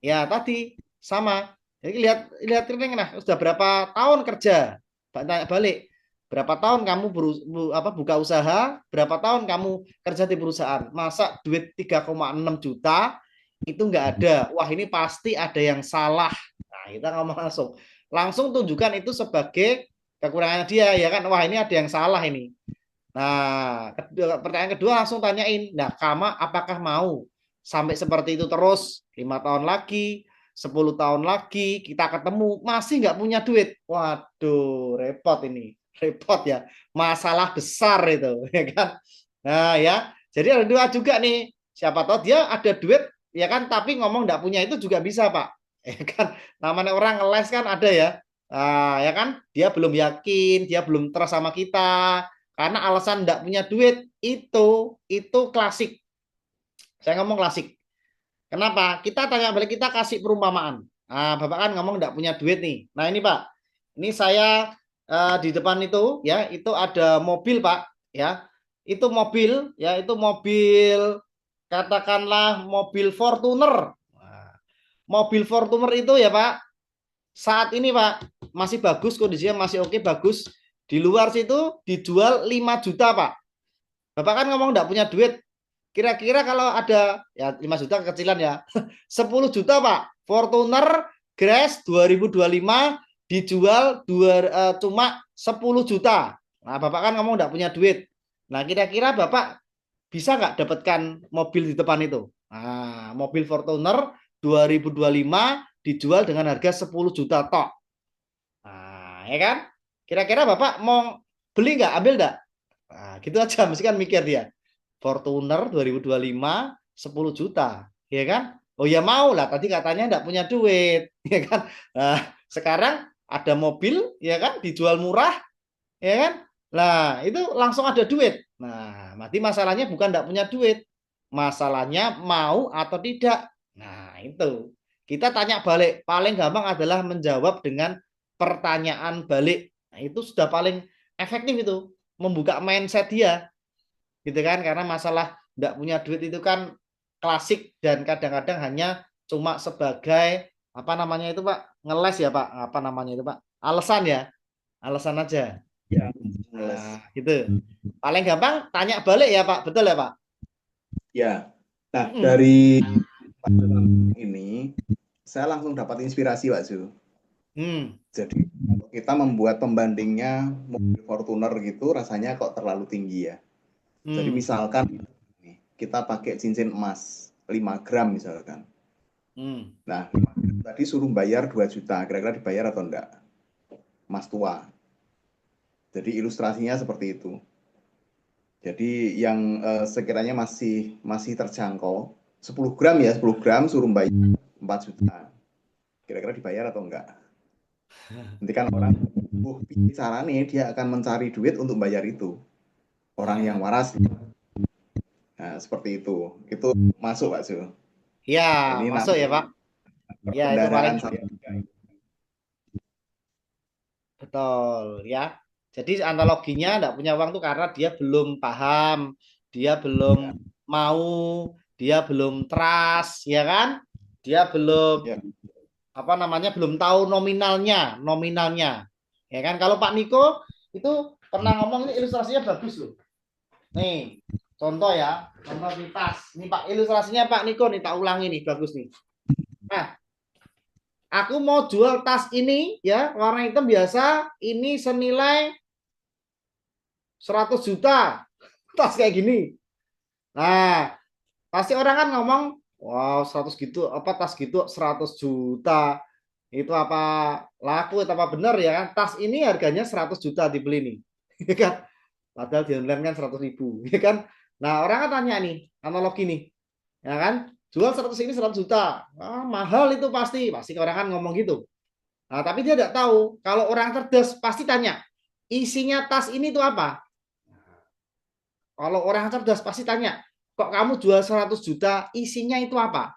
ya tadi sama. Jadi lihat ini nah, sudah berapa tahun kerja? Tanya balik. Berapa tahun kamu buka usaha? Berapa tahun kamu kerja di perusahaan? Masa duit 3,6 juta itu nggak ada? Wah ini pasti ada yang salah. Nah kita ngomong langsung tunjukkan itu sebagai kekurangan dia ya kan? Wah ini ada yang salah ini. Nah, pertanyaan kedua langsung tanyain. Nah, kamu apakah mau sampai seperti itu terus 5 tahun lagi, 10 tahun lagi kita ketemu masih nggak punya duit? Waduh, repot ini, repot ya. Masalah besar itu, ya kan? Nah ya, jadi ada dua juga nih. Siapa tahu dia ada duit, ya kan? Tapi ngomong nggak punya itu juga bisa, Pak. Ya kan? Namanya orang ngeles kan ada ya. Nah, ya kan? Dia belum yakin, dia belum trust sama kita karena alasan tidak punya duit itu klasik. Saya ngomong klasik. Kenapa? Kita tanya balik, kita kasih perumpamaan. Nah, Bapak kan ngomong tidak punya duit nih. Nah, ini Pak. Ini saya di depan itu ya, itu ada mobil, Pak, ya. Itu mobil, ya, itu mobil katakanlah mobil Fortuner. Nah, mobil Fortuner itu ya, Pak. Saat ini, Pak, masih bagus kondisinya, masih oke, bagus. Di luar situ dijual 5 juta, Pak. Bapak kan ngomong enggak punya duit. Kira-kira kalau ada ya 5 juta kekecilan ya. 10 juta, Pak. Fortuner Grass 2025 dijual cuma 10 juta. Nah, Bapak kan ngomong nggak punya duit. Nah, kira-kira Bapak bisa nggak dapatkan mobil di depan itu? Nah, mobil Fortuner 2025 dijual dengan harga 10 juta tok. Nah, ya kan? Kira-kira Bapak mau beli nggak, ambil nggak? Nah, gitu aja, mesti kan mikir dia. Fortuner 2025 10 juta, ya kan? Oh ya mau lah, tadi katanya nggak punya duit, ya kan? Nah, sekarang ada mobil, ya kan, dijual murah, ya kan? Nah, itu langsung ada duit. Nah, berarti masalahnya bukan nggak punya duit, masalahnya mau atau tidak. Nah, itu. Kita tanya balik, paling gampang adalah menjawab dengan pertanyaan balik. Nah, itu sudah paling efektif itu, membuka mindset dia gitu kan, karena masalah tidak punya duit itu kan klasik dan kadang-kadang hanya cuma sebagai apa namanya itu Pak, ngeles ya Pak, apa namanya itu Pak, alasan ya, alasan aja. Ya, Nah, gitu. Paling gampang tanya balik ya Pak, betul ya Pak? ya. Nah, Mm-mm. dari ini saya langsung dapat inspirasi Pak Zu. Jadi kita membuat pembandingnya mobil Fortuner gitu rasanya kok terlalu tinggi ya. Jadi misalkan kita pakai cincin emas 5 gram misalkan. Nah, tadi suruh bayar 2 juta, kira-kira dibayar atau enggak? Emas tua. Jadi ilustrasinya seperti itu. Jadi yang sekiranya masih terjangkau 10 gram ya, 10 gram suruh bayar 4 juta. Kira-kira dibayar atau enggak? Nanti kan orang, cara nih dia akan mencari duit untuk bayar itu. Orang yang waras. Nah, seperti itu. Itu masuk Pak Zul. Ya, Ini masuk ya Pak. Ya, itu paling kendaraan saya. betul ya. Jadi analoginya tidak punya uang tuh karena dia belum paham, dia belum mau, dia belum trust, ya kan? Dia belum Ya. apa namanya, belum tahu nominalnya, ya kan? Kalau Pak Niko itu pernah ngomong, ini ilustrasinya bagus loh. Nih, contoh ya, contoh di tas. Ini Pak, ilustrasinya Pak Niko nih, tak ulangi nih, bagus nih. Nah, aku mau jual tas ini ya, warna hitam biasa, ini senilai 100 juta. Tas kayak gini. Nah, pasti orang kan ngomong, wow, 100 gitu, apa tas gitu 100 juta. Itu apa laku atau apa benar ya kan? Tas ini harganya 100 juta dibeli nih. Ya kan? Padahal di online kan 100.000, ya kan? Nah, orang kan tanya nih, analogi nih. Ya kan? Jual 100 ini 100 juta. Ah, mahal itu pasti. Pasti orang kan ngomong gitu. Nah, tapi dia tidak tahu. Kalau orang cerdas pasti tanya, isinya tas ini itu apa? Kalau orang cerdas pasti tanya, kok kamu jual 100 juta, isinya itu apa?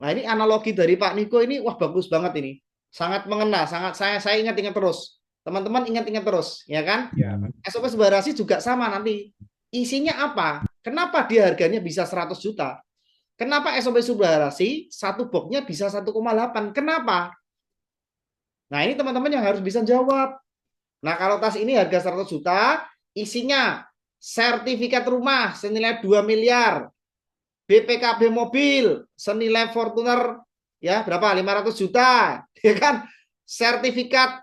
Nah, ini analogi dari Pak Niko ini, wah bagus banget ini. Sangat mengena, sangat saya ingat-ingat terus. Teman-teman ingat-ingat terus, ya kan? Ya. SOP Sebarasi juga sama nanti. Isinya apa? Kenapa dia harganya bisa 100 juta? Kenapa SOP Subarasi satu boxnya bisa 1,8? Kenapa? Nah, ini teman-teman yang harus bisa jawab. Nah, kalau tas ini harga 100 juta, isinya sertifikat rumah senilai 2 miliar, BPKB mobil senilai Fortuner ya berapa? 500 juta, ya kan? Sertifikat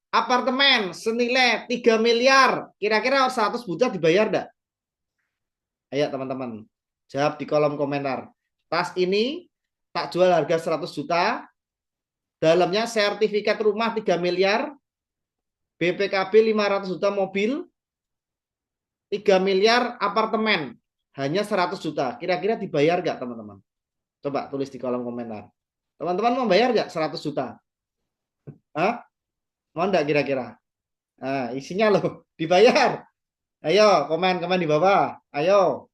apartemen senilai 3 miliar. Kira-kira 100 juta dibayar enggak? Ayo teman-teman, jawab di kolom komentar. Tas ini tak jual harga 100 juta, dalamnya sertifikat rumah 3 miliar, BPKB 500 juta mobil, 3 miliar apartemen, hanya 100 juta. Kira-kira dibayar nggak teman-teman? Coba tulis di kolom komentar. Teman-teman mau bayar nggak 100 juta? Hah? Mau nggak kira-kira? Nah, isinya loh, dibayar. Ayo, komen-komen di bawah. Ayo.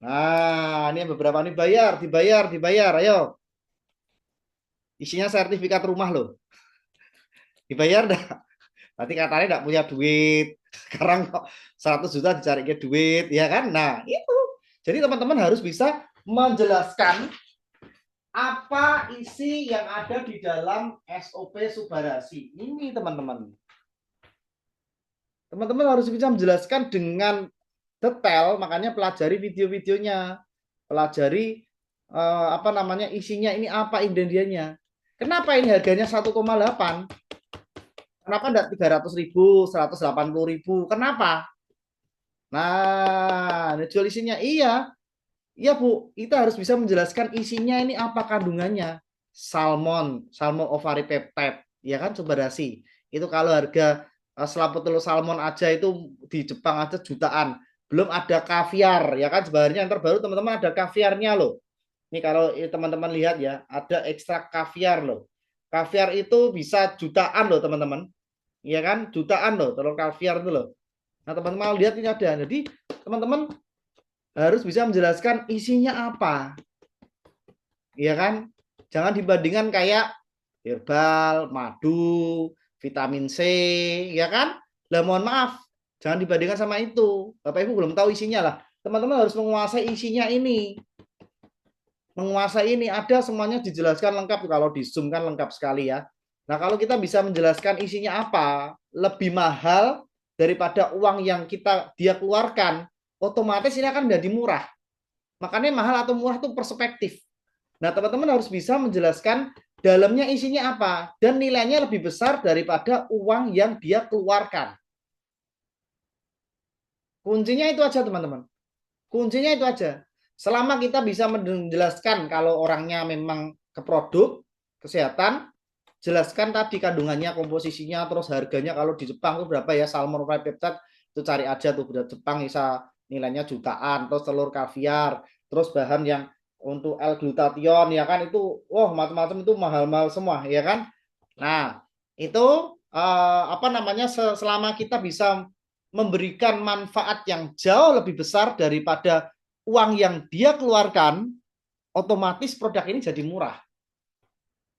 Nah, ini beberapa nih dibayar. Ayo. Isinya sertifikat rumah loh. Dibayar dah. Nanti katanya nggak punya duit. Sekarang kok 100 juta dicari ke duit, ya kan? Nah, itu. Jadi teman-teman harus bisa menjelaskan apa isi yang ada di dalam SOP Subarasi. Ini teman-teman. Teman-teman harus bisa menjelaskan dengan detail, makanya pelajari video-videonya. Pelajari apa namanya isinya ini apa ingredientnya. Kenapa ini harganya 1,8? Kenapa enggak 300.000, 180.000? Kenapa? Nah, jual isinya iya. Iya Bu, kita harus bisa menjelaskan isinya ini apa kandungannya. Salmon ovari peptide, ya kan Sobat Dasi. Itu kalau harga selaput telur salmon aja itu di Jepang aja jutaan. Belum ada kaviar, ya kan sebenarnya yang terbaru teman-teman ada kaviarnya loh. Ini kalau teman-teman lihat ya, ada ekstrak kaviar loh. Kaviar itu bisa jutaan loh teman-teman. Ya kan, jutaan loh telur kaviar itu loh. Nah teman-teman lihat ini ada. Jadi teman-teman harus bisa menjelaskan isinya apa, ya kan? Jangan dibandingkan kayak herbal, madu, vitamin C, ya kan? Lah mohon maaf, jangan dibandingkan sama itu. Bapak Ibu belum tahu isinya lah. Teman-teman harus menguasai isinya ini. Menguasai ini ada semuanya dijelaskan lengkap, kalau di Zoom kan lengkap sekali ya. Nah, kalau kita bisa menjelaskan isinya apa, lebih mahal daripada uang yang dia keluarkan, otomatis ini akan menjadi murah. Makanya mahal atau murah itu perspektif. Nah, teman-teman harus bisa menjelaskan dalamnya isinya apa dan nilainya lebih besar daripada uang yang dia keluarkan. Kuncinya itu aja, teman-teman. Kuncinya itu aja. Selama kita bisa menjelaskan kalau orangnya memang ke produk kesehatan, jelaskan tadi kandungannya, komposisinya, terus harganya. Kalau di Jepang itu berapa ya, salmon ovari peptide itu cari aja tuh, udah Jepang bisa nilainya jutaan. Terus telur kaviar, terus bahan yang untuk L-glutathione ya kan, itu macam-macam, itu mahal-mahal semua ya kan. Nah, itu apa namanya, selama kita bisa memberikan manfaat yang jauh lebih besar daripada uang yang dia keluarkan, otomatis produk ini jadi murah.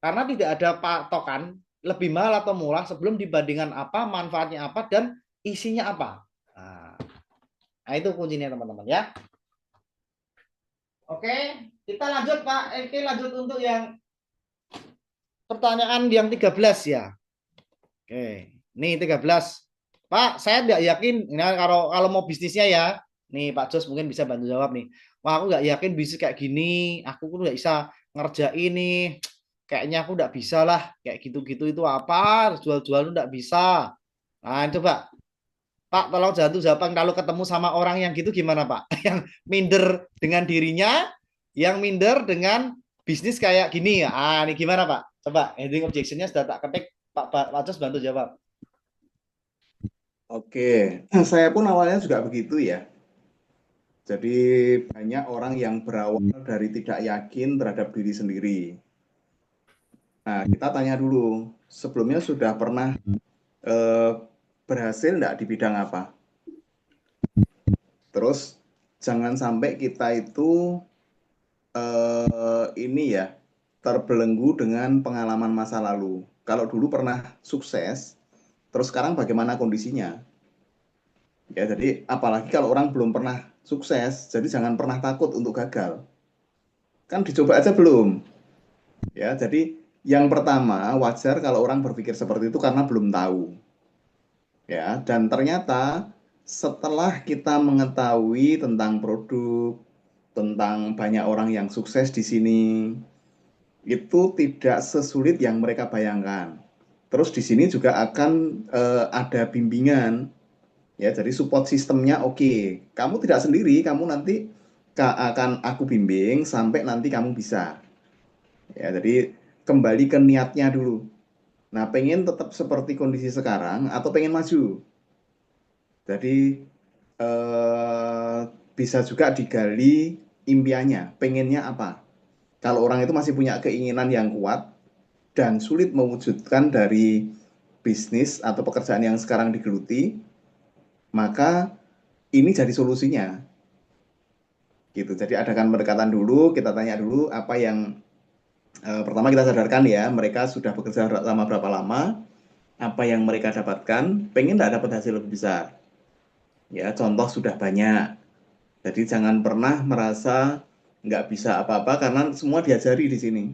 Karena tidak ada patokan lebih mahal atau murah sebelum dibandingkan apa, manfaatnya apa, dan isinya apa. Nah itu kuncinya teman-teman ya. Oke, kita lanjut Pak. Oke, lanjut untuk yang pertanyaan yang 13 ya. Oke, nih 13. Pak, saya tidak yakin, nah, kalau mau bisnisnya ya, nih Pak Jos mungkin bisa bantu jawab nih. Wah, aku nggak yakin bisnis kayak gini, aku pun nggak bisa ngerjain nih. Kayaknya aku nggak bisa lah, kayak gitu-gitu itu apa, jual-jual itu nggak bisa. Nah, coba Pak, tolong jangan jawab. Kalau ketemu sama orang yang gitu gimana Pak? Yang minder dengan dirinya, yang minder dengan bisnis kayak gini ya. Ini gimana Pak? Coba, handling objection-nya sudah tak ketik, Pak Jos bantu jawab. Oke, saya pun awalnya juga begitu ya. Jadi banyak orang yang berawal dari tidak yakin terhadap diri sendiri. Nah, kita tanya dulu, sebelumnya sudah pernah berhasil enggak di bidang apa? Terus jangan sampai kita itu ini ya, terbelenggu dengan pengalaman masa lalu. Kalau dulu pernah sukses, terus sekarang bagaimana kondisinya? Ya, jadi apalagi kalau orang belum pernah sukses, jadi jangan pernah takut untuk gagal. Kan dicoba aja belum. Ya, jadi yang pertama wajar kalau orang berpikir seperti itu karena belum tahu. Ya, dan ternyata setelah kita mengetahui tentang produk, tentang banyak orang yang sukses di sini, itu tidak sesulit yang mereka bayangkan. Terus di sini juga akan ada bimbingan. Ya, jadi support sistemnya oke. Kamu tidak sendiri, kamu nanti akan aku bimbing sampai nanti kamu bisa. Ya, jadi kembali ke niatnya dulu. Nah, pengen tetap seperti kondisi sekarang atau pengen maju? Jadi bisa juga digali impiannya, pengennya apa. Kalau orang itu masih punya keinginan yang kuat dan sulit mewujudkan dari bisnis atau pekerjaan yang sekarang digeluti, maka ini jadi solusinya. Gitu. Jadi adakan pendekatan dulu, kita tanya dulu apa yang pertama kita sadarkan ya, mereka sudah bekerja selama berapa lama, apa yang mereka dapatkan, pengen nggak dapat hasil lebih besar. Ya, contoh sudah banyak. Jadi jangan pernah merasa nggak bisa apa-apa karena semua diajari di sini.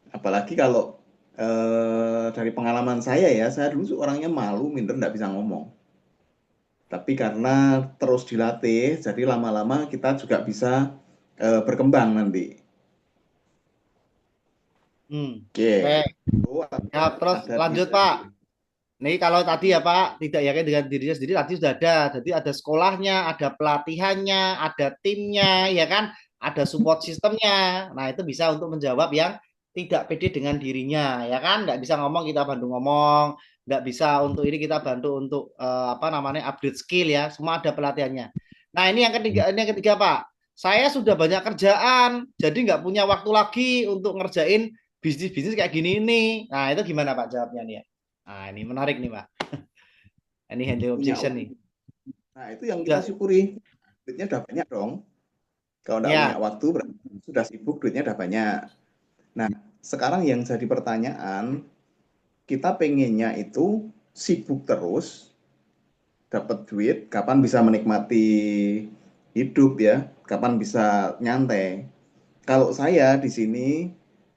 Apalagi kalau dari pengalaman saya ya, saya dulu orangnya malu, minder, nggak bisa ngomong. Tapi karena terus dilatih, jadi lama-lama kita juga bisa berkembang nanti. Oke. Ya, terus lanjut Pak. Nih kalau tadi ya Pak tidak yakin dengan dirinya sendiri tadi sudah ada. Jadi ada sekolahnya, ada pelatihannya, ada timnya, ya kan? Ada support sistemnya. Nah itu bisa untuk menjawab yang tidak pede dengan dirinya, ya kan? Nggak bisa ngomong kita bantu ngomong, nggak bisa untuk ini kita bantu untuk apa namanya update skill ya. Semua ada pelatihannya. Nah ini yang ketiga Pak. Saya sudah banyak kerjaan, jadi nggak punya waktu lagi untuk ngerjain bisnis-bisnis kayak gini nih. Nah itu gimana Pak jawabnya nih ya? Nah, ini menarik nih, Pak. Ini handle Punya objection nih. Nah, itu yang kita Sudah, syukuri. Duitnya udah banyak dong. Kalau nggak punya ya. waktu, berarti sudah sibuk, duitnya udah banyak. Nah, sekarang yang jadi pertanyaan, kita pengennya itu sibuk terus, dapat duit, kapan bisa menikmati hidup ya, kapan bisa nyantai. Kalau saya di sini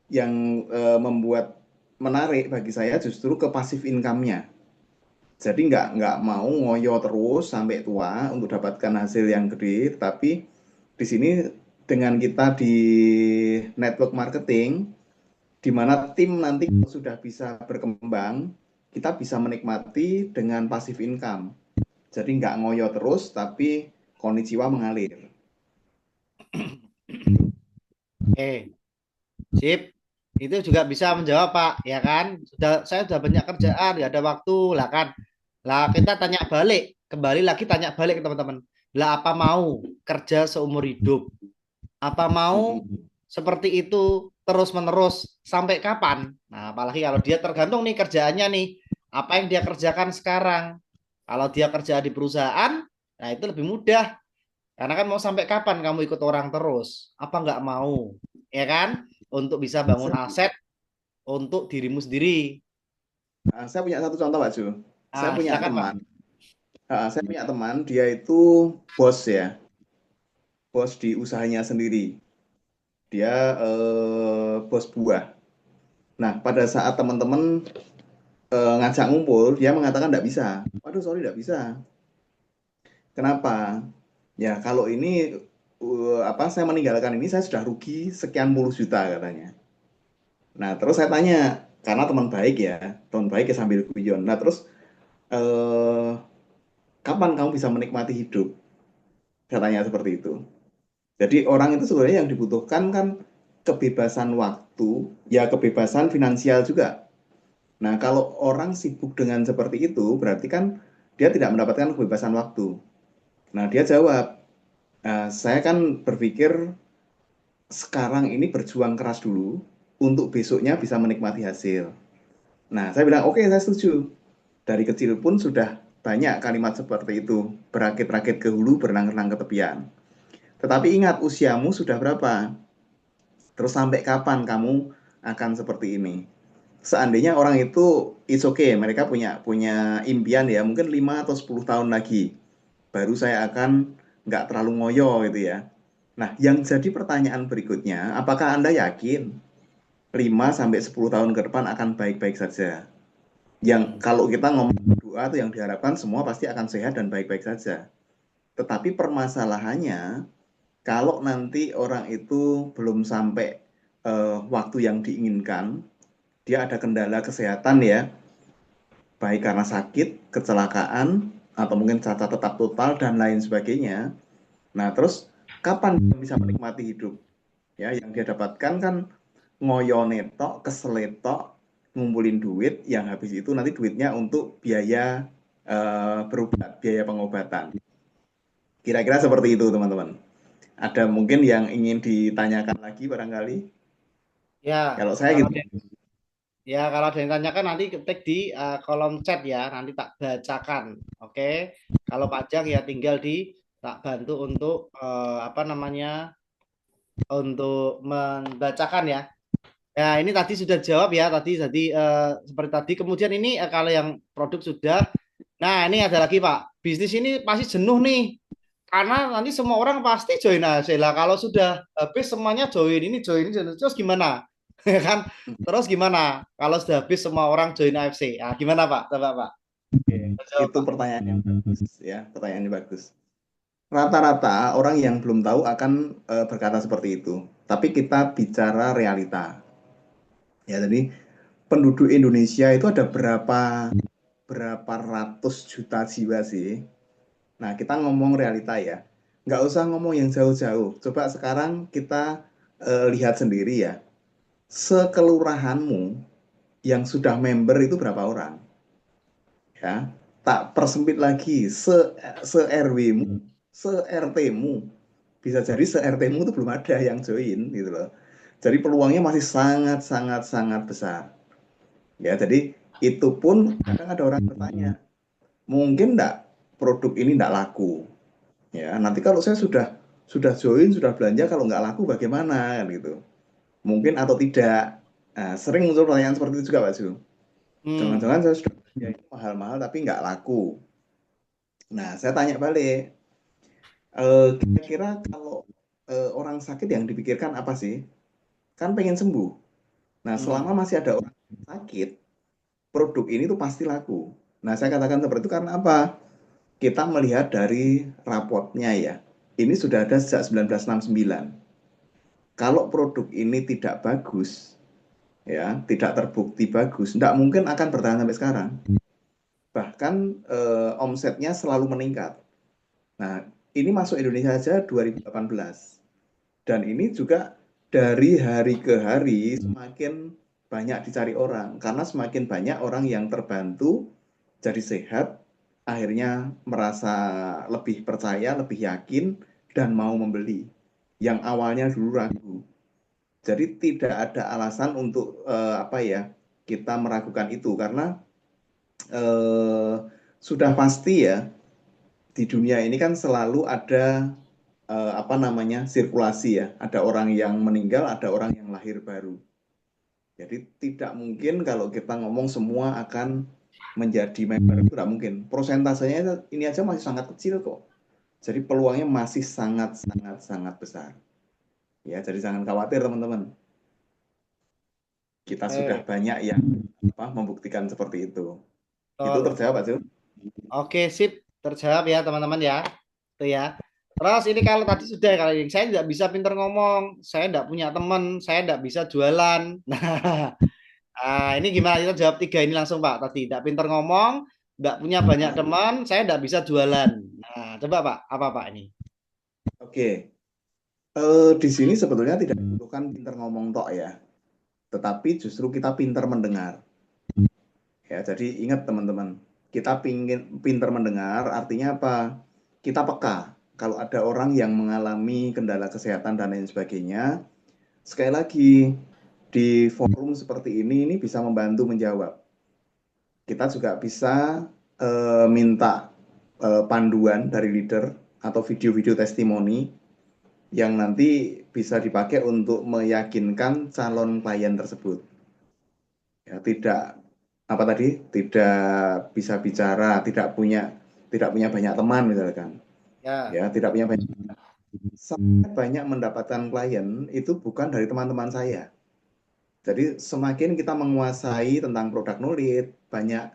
yang membuat menarik bagi saya justru ke passive income-nya. Jadi nggak mau ngoyo terus sampai tua untuk dapatkan hasil yang gede, tapi di sini dengan kita di network marketing, di mana tim nanti sudah bisa berkembang, kita bisa menikmati dengan passive income. Jadi nggak ngoyo terus, tapi konnichiwa mengalir. Oke, sip. Itu juga bisa menjawab, Pak, ya kan? Saya sudah banyak kerjaan, nggak ada waktu, lah kan? Lah kita tanya balik, kembali lagi tanya balik ke teman-teman. Lah apa mau kerja seumur hidup? Apa mau seperti itu terus-menerus sampai kapan? Nah, apalagi kalau dia tergantung nih kerjaannya nih, apa yang dia kerjakan sekarang. Kalau dia kerja di perusahaan, nah itu lebih mudah. Karena kan mau sampai kapan kamu ikut orang terus? Apa nggak mau? Ya kan? Untuk bisa bangun aset untuk dirimu sendiri. Nah, saya punya satu contoh, Pak Ju. Saya Ah, punya silakan Pak. teman, dia itu bos ya, bos di usahanya sendiri. Dia bos buah. Nah, pada saat teman-teman ngajak ngumpul, dia mengatakan tidak bisa. Waduh, sorry, tidak bisa. Kenapa? Ya, kalau ini saya meninggalkan ini, saya sudah rugi sekian puluh juta katanya. Nah, terus saya tanya, karena teman baik ya sambil guyon. Nah, terus eh, kapan kamu bisa menikmati hidup? Katanya seperti itu. Jadi orang itu sebenarnya yang dibutuhkan kan kebebasan waktu, ya kebebasan finansial juga. Nah, kalau orang sibuk dengan seperti itu, berarti kan dia tidak mendapatkan kebebasan waktu. Nah, dia jawab, saya kan berpikir sekarang ini berjuang keras dulu untuk besoknya bisa menikmati hasil. Nah, saya bilang, oke, saya setuju. Dari kecil pun sudah banyak kalimat seperti itu, berakit-rakit ke hulu, berenang-renang ke tepian. Tetapi ingat, usiamu sudah berapa? Terus sampai kapan kamu akan seperti ini? Seandainya orang itu it's okay, mereka punya punya impian ya, mungkin 5 atau 10 tahun lagi baru saya akan nggak terlalu ngoyo gitu ya. Nah, yang jadi pertanyaan berikutnya, apakah Anda yakin 5 sampai 10 tahun ke depan akan baik-baik saja? Yang kalau kita ngomong doa itu yang diharapkan semua pasti akan sehat dan baik-baik saja. Tetapi permasalahannya kalau nanti orang itu belum sampai waktu yang diinginkan, dia ada kendala kesehatan ya, baik karena sakit, kecelakaan, atau mungkin cacat tetap total dan lain sebagainya. Nah, terus kapan dia bisa menikmati hidup? Ya, yang dia dapatkan kan ngoyo netok, keseletok, ngumpulin duit, yang habis itu nanti duitnya untuk biaya berobat, biaya pengobatan. Kira-kira seperti itu, teman-teman. Ada mungkin yang ingin ditanyakan lagi barangkali? Ya, Kalau saya kalau gitu. kalau ada yang tanyakan nanti ketik di kolom chat ya, nanti tak bacakan. Oke. Kalau pajak ya tinggal di tak bantu untuk apa namanya? Untuk membacakan ya. Ya, ini tadi sudah jawab ya, tadi seperti tadi. Kemudian ini kalau yang produk sudah. Nah, ini ada lagi Pak. Bisnis ini pasti jenuh nih. Karena nanti semua orang pasti join AFC lah. Kalau sudah habis semuanya join ini, terus gimana? Ya kan? Terus gimana? Kalau sudah habis semua orang join AFC. Nah, gimana Pak? Coba Pak. Jawab Itu Pak. pertanyaan yang bagus ya, pertanyaan yang bagus. Rata-rata orang yang belum tahu akan berkata seperti itu. Tapi kita bicara realita. Ya, jadi penduduk Indonesia itu ada berapa berapa ratus juta jiwa sih. Nah, kita ngomong realita ya. Nggak usah ngomong yang jauh-jauh. Coba sekarang kita lihat sendiri ya. Sekelurahanmu yang sudah member itu berapa orang? Ya, tak persempit lagi se-RW-mu, se-RT-mu. Bisa jadi se-RT-mu itu belum ada yang join gitu loh. Jadi peluangnya masih sangat sangat sangat besar. Ya, jadi itu pun kadang ada orang bertanya, mungkin enggak produk ini enggak laku. Ya, nanti kalau saya sudah join, sudah belanja, kalau nggak laku bagaimana kan gitu. Mungkin atau tidak. Nah, sering muncul pertanyaan seperti itu juga Pak Ju. Jangan-jangan saya sudah belanja itu mahal-mahal tapi nggak laku. Nah, saya tanya balik, kira-kira kalau orang sakit yang dipikirkan apa sih? Kan pengen sembuh. Nah, selama masih ada orang sakit, produk ini tuh pasti laku. Nah, saya katakan seperti itu karena apa? Kita melihat dari rapotnya ya. Ini sudah ada sejak 1969. Kalau produk ini tidak bagus, ya, tidak terbukti bagus, tidak mungkin akan bertahan sampai sekarang. Bahkan omsetnya selalu meningkat. Nah, ini masuk Indonesia saja 2018. Dan ini juga dari hari ke hari semakin banyak dicari orang. Karena semakin banyak orang yang terbantu jadi sehat, akhirnya merasa lebih percaya, lebih yakin, dan mau membeli. Yang awalnya dulu ragu. Jadi tidak ada alasan untuk kita meragukan itu karena sudah pasti ya di dunia ini kan selalu ada sirkulasi ya. Ada orang yang meninggal, ada orang yang lahir baru. Jadi tidak mungkin kalau kita ngomong semua akan menjadi member, itu tidak mungkin. Prosentasenya ini aja masih sangat kecil kok. Jadi peluangnya masih sangat sangat sangat besar. Ya, jadi jangan khawatir teman-teman. Kita sudah banyak yang membuktikan seperti itu. Itu terjawab Pak Jun? Oke, sip. Terjawab ya teman-teman ya. Itu ya. Terus ini kalau tadi sudah, kalau yang saya tidak bisa pinter ngomong, saya tidak punya teman, saya tidak bisa jualan. Nah, ini gimana kita jawab tiga ini langsung Pak. Tadi tidak pinter ngomong, tidak punya banyak teman, saya tidak bisa jualan. Nah, coba Pak, apa Pak ini? Oke. Di sini sebetulnya tidak dibutuhkan pinter ngomong tok ya. Tetapi justru kita pinter mendengar. Ya, jadi ingat teman-teman, kita pinter mendengar artinya apa? Kita peka. Kalau ada orang yang mengalami kendala kesehatan dan lain sebagainya, sekali lagi di forum seperti ini bisa membantu menjawab. Kita juga bisa minta panduan dari leader atau video-video testimoni yang nanti bisa dipakai untuk meyakinkan calon klien tersebut. Ya, tidak bisa bicara, tidak punya banyak teman misalkan. Ya, tidak punya banyak teman. Saya banyak mendapatkan klien itu bukan dari teman-teman saya. Jadi semakin kita menguasai tentang produk knowledge, banyak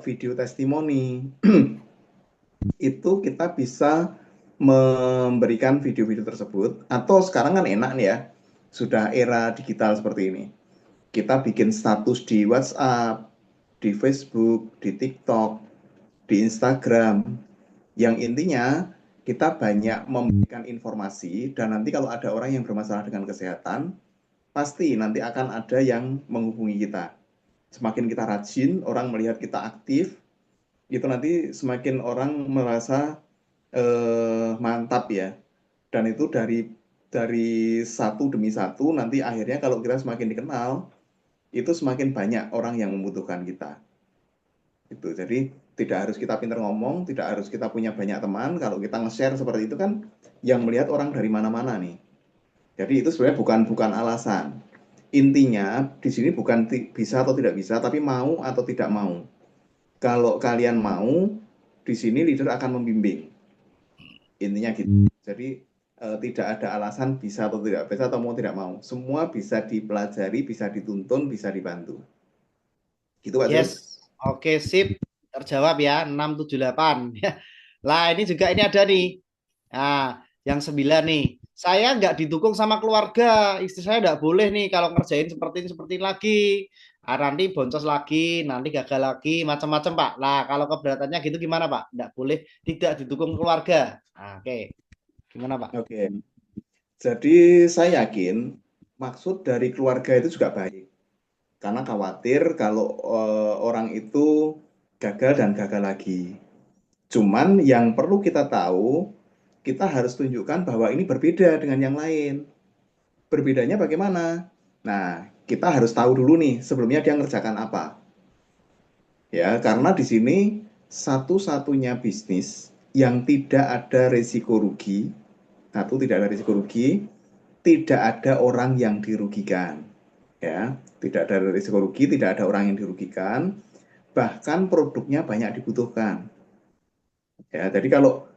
video testimoni, itu kita bisa memberikan video-video tersebut. Atau sekarang kan enak nih ya, sudah era digital seperti ini. Kita bikin status di WhatsApp, di Facebook, di TikTok, di Instagram. Yang intinya kita banyak memberikan informasi dan nanti kalau ada orang yang bermasalah dengan kesehatan, pasti nanti akan ada yang menghubungi kita. Semakin kita rajin, orang melihat kita aktif, itu nanti semakin orang merasa mantap ya. Dan itu dari satu demi satu, nanti akhirnya kalau kita semakin dikenal, itu semakin banyak orang yang membutuhkan kita. Itu. Jadi tidak harus kita pintar ngomong, tidak harus kita punya banyak teman. Kalau kita nge-share seperti itu kan yang melihat orang dari mana-mana nih. Jadi itu sebenarnya bukan alasan. Intinya di sini bukan bisa atau tidak bisa, tapi mau atau tidak mau. Kalau kalian mau, di sini leader akan membimbing. Intinya gitu. Jadi tidak ada alasan bisa atau tidak bisa atau mau tidak mau. Semua bisa dipelajari, bisa dituntun, bisa dibantu. Gitu Pak Jun? Oke, sip. Terjawab ya, 678. Lah, ini juga ini ada nih. Nah, yang 9 nih. Saya nggak didukung sama keluarga. Istri saya nggak boleh nih kalau ngerjain seperti ini lagi. Nanti boncos lagi, nanti gagal lagi, macam-macam Pak. Nah, kalau keberatannya gitu gimana Pak? Tidak boleh tidak didukung keluarga. Nah, oke, gimana Pak? Oke. Jadi saya yakin maksud dari keluarga itu juga baik. Karena khawatir kalau orang itu gagal dan gagal lagi. Cuman yang perlu kita tahu, kita harus tunjukkan bahwa ini berbeda dengan yang lain. Berbedanya bagaimana? Nah, kita harus tahu dulu nih sebelumnya dia ngerjakan apa. Ya, karena di sini satu-satunya bisnis yang tidak ada risiko rugi, satu tidak ada risiko rugi, tidak ada orang yang dirugikan. Ya, tidak ada risiko rugi, tidak ada orang yang dirugikan, bahkan produknya banyak dibutuhkan. Ya, jadi kalau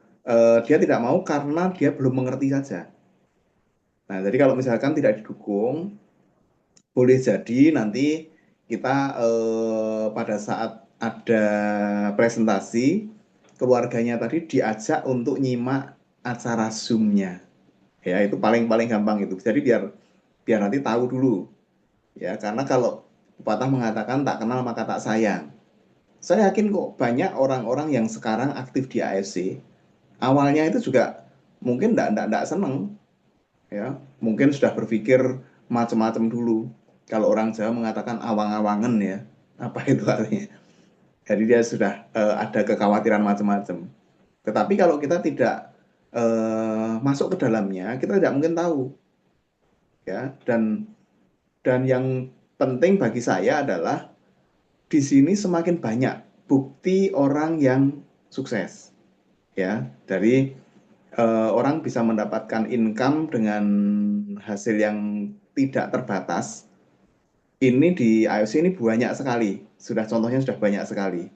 dia tidak mau karena dia belum mengerti saja. Nah, jadi kalau misalkan tidak didukung, boleh jadi nanti kita pada saat ada presentasi, keluarganya tadi diajak untuk nyimak acara Zoom-nya. Ya, itu paling-paling gampang itu. Jadi biar biar nanti tahu dulu. Ya, karena kalau pepatah mengatakan tak kenal maka tak sayang. Saya yakin kok banyak orang-orang yang sekarang aktif di AFC, awalnya itu juga mungkin enggak seneng, ya. Mungkin sudah berpikir macam-macam dulu. Kalau orang Jawa mengatakan awang-awangen ya. Apa itu artinya? Jadi dia sudah ada kekhawatiran macam-macam. Tetapi kalau kita tidak masuk ke dalamnya, kita tidak mungkin tahu, ya. Dan yang penting bagi saya adalah di sini semakin banyak bukti orang yang sukses, ya. Dari orang bisa mendapatkan income dengan hasil yang tidak terbatas. Ini di IOC ini banyak sekali, contohnya sudah banyak sekali,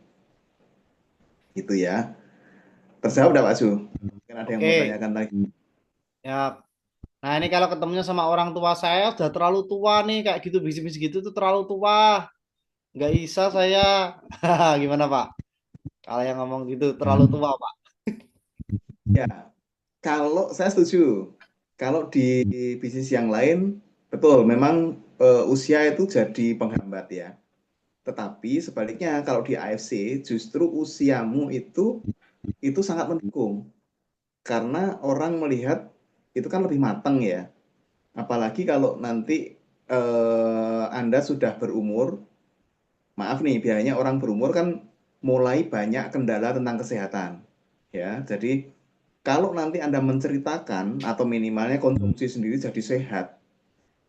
gitu ya. Terjawab tidak Pak Su? Mungkin ada yang mau Oke, tanyakan lagi. ya. Nah, ini kalau ketemunya sama orang tua saya udah terlalu tua nih, kayak gitu, bisnis gitu tuh terlalu tua. Nggak bisa saya. Gimana Pak? Kalau yang ngomong gitu terlalu tua Pak. Ya, kalau saya setuju, kalau di bisnis yang lain, betul, memang usia itu jadi penghambat ya. Tetapi sebaliknya kalau di AFC justru usiamu itu sangat mendukung karena orang melihat itu kan lebih matang ya. Apalagi kalau nanti Anda sudah berumur, maaf nih, biasanya orang berumur kan mulai banyak kendala tentang kesehatan. Ya, jadi kalau nanti Anda menceritakan atau minimalnya konsumsi sendiri jadi sehat,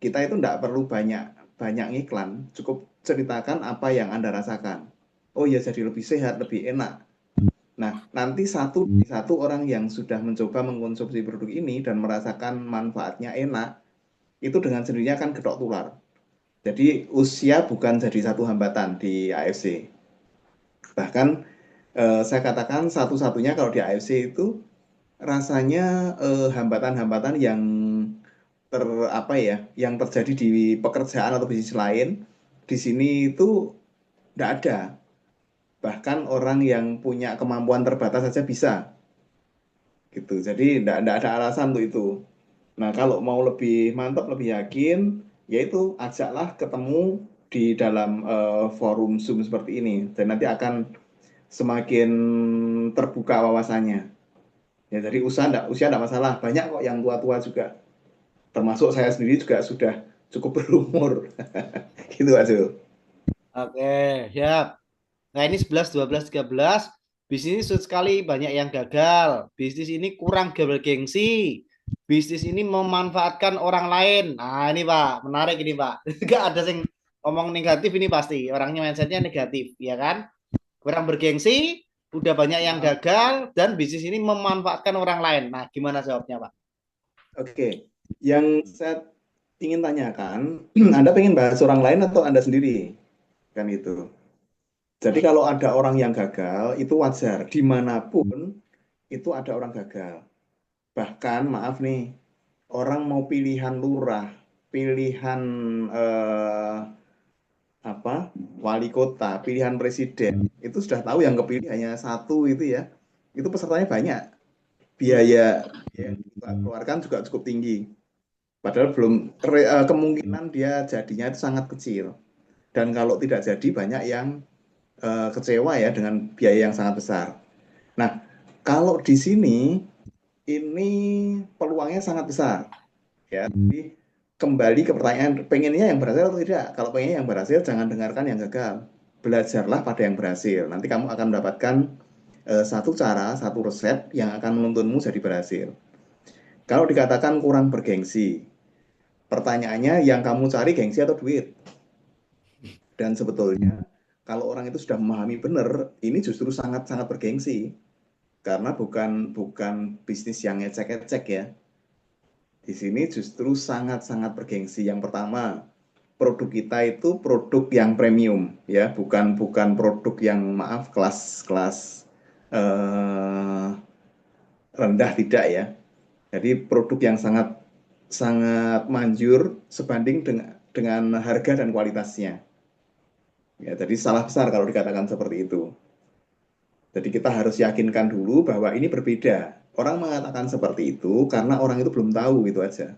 kita itu tidak perlu banyak banyak iklan, cukup ceritakan apa yang Anda rasakan. Oh ya, jadi lebih sehat, lebih enak. Nah, nanti satu orang yang sudah mencoba mengkonsumsi produk ini dan merasakan manfaatnya enak, itu dengan sendirinya kan gedok tular. Jadi usia bukan jadi satu hambatan di AFC. Bahkan saya katakan satu-satunya kalau di AFC itu rasanya hambatan-hambatan yang apa ya, yang terjadi di pekerjaan atau bisnis lain di sini itu tidak ada. Bahkan orang yang punya kemampuan terbatas saja bisa, gitu. Jadi tidak ada alasan untuk itu. Nah, kalau mau lebih mantap, lebih yakin, yaitu ajaklah ketemu di dalam forum Zoom seperti ini, dan nanti akan semakin terbuka wawasannya. Ya, jadi usia enggak masalah. Banyak kok yang tua-tua juga. Termasuk saya sendiri juga sudah cukup berumur. Gitu, Azul. Oke, siap. Nah, ini 11, 12, 13. Bisnis ini sulit sekali, banyak yang gagal. Bisnis ini kurang bergengsi. Bisnis ini memanfaatkan orang lain. Nah, ini Pak, menarik ini Pak. Gak ada yang ngomong negatif ini pasti. Orangnya mindsetnya negatif, ya kan? Kurang bergengsi, udah banyak yang gagal, dan bisnis ini memanfaatkan orang lain. Nah, gimana jawabnya Pak? Oke, yang saya ingin tanyakan, Anda pengen bahas orang lain atau Anda sendiri? Kan itu. Jadi kalau ada orang yang gagal, itu wajar. Dimanapun, itu ada orang gagal. Bahkan, maaf nih, orang mau pilihan lurah, pilihan eh, apa, wali kota, pilihan presiden, itu sudah tahu yang kepilih hanya satu itu ya. Itu pesertanya banyak. Biaya yang kita keluarkan juga cukup tinggi. Padahal belum kemungkinan dia jadinya itu sangat kecil. Dan kalau tidak jadi banyak yang kecewa ya dengan biaya yang sangat besar. Nah, kalau di sini ini peluangnya sangat besar ya. Jadi kembali ke pertanyaan, pengennya yang berhasil atau tidak? Kalau pengennya yang berhasil, jangan dengarkan yang gagal. Belajarlah pada yang berhasil. Nanti kamu akan mendapatkan satu cara, satu resep yang akan menuntunmu jadi berhasil. Kalau dikatakan kurang bergengsi, pertanyaannya yang kamu cari gengsi atau duit? Dan sebetulnya kalau orang itu sudah memahami benar, ini justru sangat-sangat bergengsi. Karena bukan bisnis yang ecek-ecek ya. Di sini justru sangat-sangat bergengsi. Yang pertama, produk kita itu produk yang premium ya, bukan produk yang maaf kelas rendah, tidak ya. Jadi produk yang sangat sangat manjur sebanding dengan harga dan kualitasnya. Ya, jadi salah besar kalau dikatakan seperti itu. Jadi kita harus yakinkan dulu bahwa ini berbeda. Orang mengatakan seperti itu karena orang itu belum tahu, itu aja.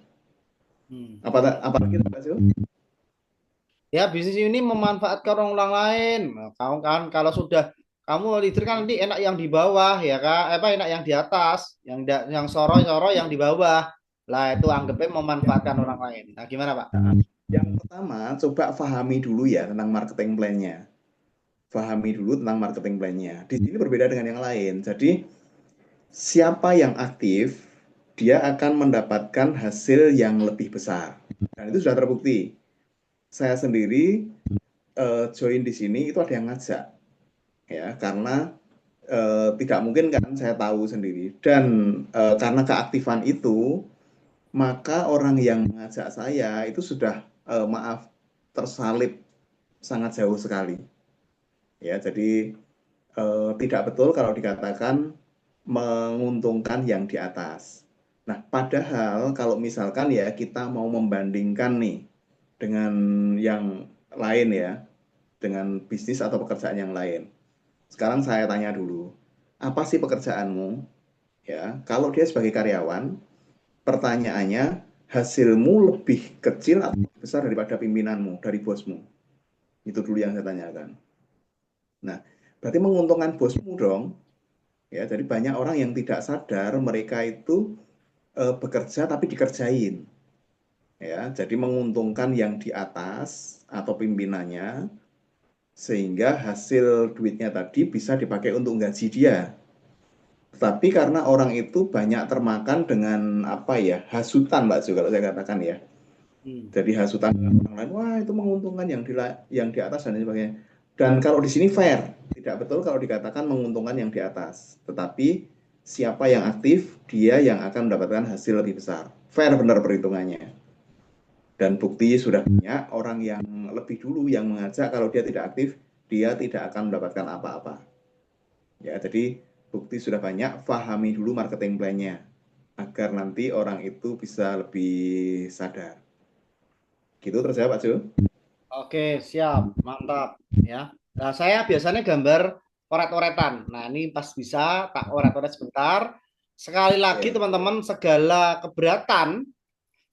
Apa lagi Pak Jo? Ya, bisnis ini memanfaatkan orang lain. Nah, kamu kan kalau sudah kamu leader kan nanti enak yang di bawah ya Kak, enak yang di atas, yang soro-soro yang di bawah. Lah itu anggapnya memanfaatkan orang lain. Nah, gimana Pak? Yang pertama, coba pahami dulu ya tentang marketing plan-nya. Pahami dulu tentang marketing plan-nya. Di sini berbeda dengan yang lain. Jadi siapa yang aktif, dia akan mendapatkan hasil yang lebih besar. Dan itu sudah terbukti. Saya sendiri join di sini itu ada yang ngajak, ya, karena tidak mungkin kan saya tahu sendiri. Dan karena keaktifan itu, maka orang yang mengajak saya itu sudah maaf tersalib sangat jauh sekali. Ya, jadi tidak betul kalau dikatakan menguntungkan yang di atas. Nah, padahal kalau misalkan ya kita mau membandingkan nih dengan yang lain ya, dengan bisnis atau pekerjaan yang lain. Sekarang saya tanya dulu, apa sih pekerjaanmu? Ya, kalau dia sebagai karyawan, pertanyaannya, hasilmu lebih kecil atau lebih besar daripada pimpinanmu, dari bosmu? Itu dulu yang saya tanyakan. Nah, berarti menguntungkan bosmu dong. Ya, jadi banyak orang yang tidak sadar mereka itu bekerja tapi dikerjain. Ya, jadi menguntungkan yang di atas atau pimpinannya, sehingga hasil duitnya tadi bisa dipakai untuk gaji dia. Tapi karena orang itu banyak termakan dengan apa ya, hasutan Mbak Jo kalau saya katakan ya. Jadi hasutan orang lain, wah itu menguntungkan yang di atas dan sebagainya. Dan kalau di sini fair, tidak betul kalau dikatakan menguntungkan yang di atas. Tetapi siapa yang aktif, dia yang akan mendapatkan hasil lebih besar. Fair benar perhitungannya. Dan bukti sudah banyak orang yang lebih dulu yang mengajak, kalau dia tidak aktif, dia tidak akan mendapatkan apa-apa. Ya, jadi bukti sudah banyak, pahami dulu marketing plan-nya agar nanti orang itu bisa lebih sadar. Gitu terus ya Pak Jo. Oke, siap, mantap ya. Nah, saya biasanya gambar oret-oretan. Nah, ini pas bisa tak oret-oret sebentar. Sekali lagi teman-teman, segala keberatan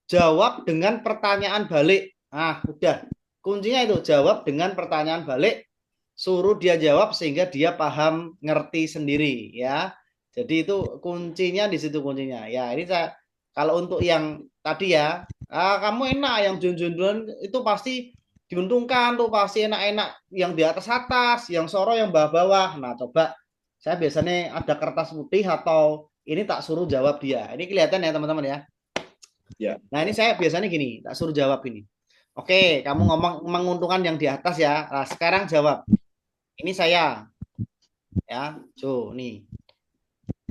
jawab dengan pertanyaan balik. Nah, udah. Kuncinya itu jawab dengan pertanyaan balik. Suruh dia jawab sehingga dia paham, ngerti sendiri ya. Jadi itu kuncinya di situ kuncinya. Ya, ini saya kalau untuk yang tadi ya, kamu enak yang jun-jun itu pasti diuntungkan tuh, pasti enak-enak yang di atas-atas, yang soro yang bawah-bawah. Nah, coba saya biasanya ada kertas putih atau ini tak suruh jawab dia. Ini kelihatan ya teman-teman ya. Ya. Nah, ini saya biasanya gini, tak suruh jawab ini. Oke, kamu ngomong menguntungkan yang di atas ya. Nah, sekarang jawab. Ini saya. Ya, nih.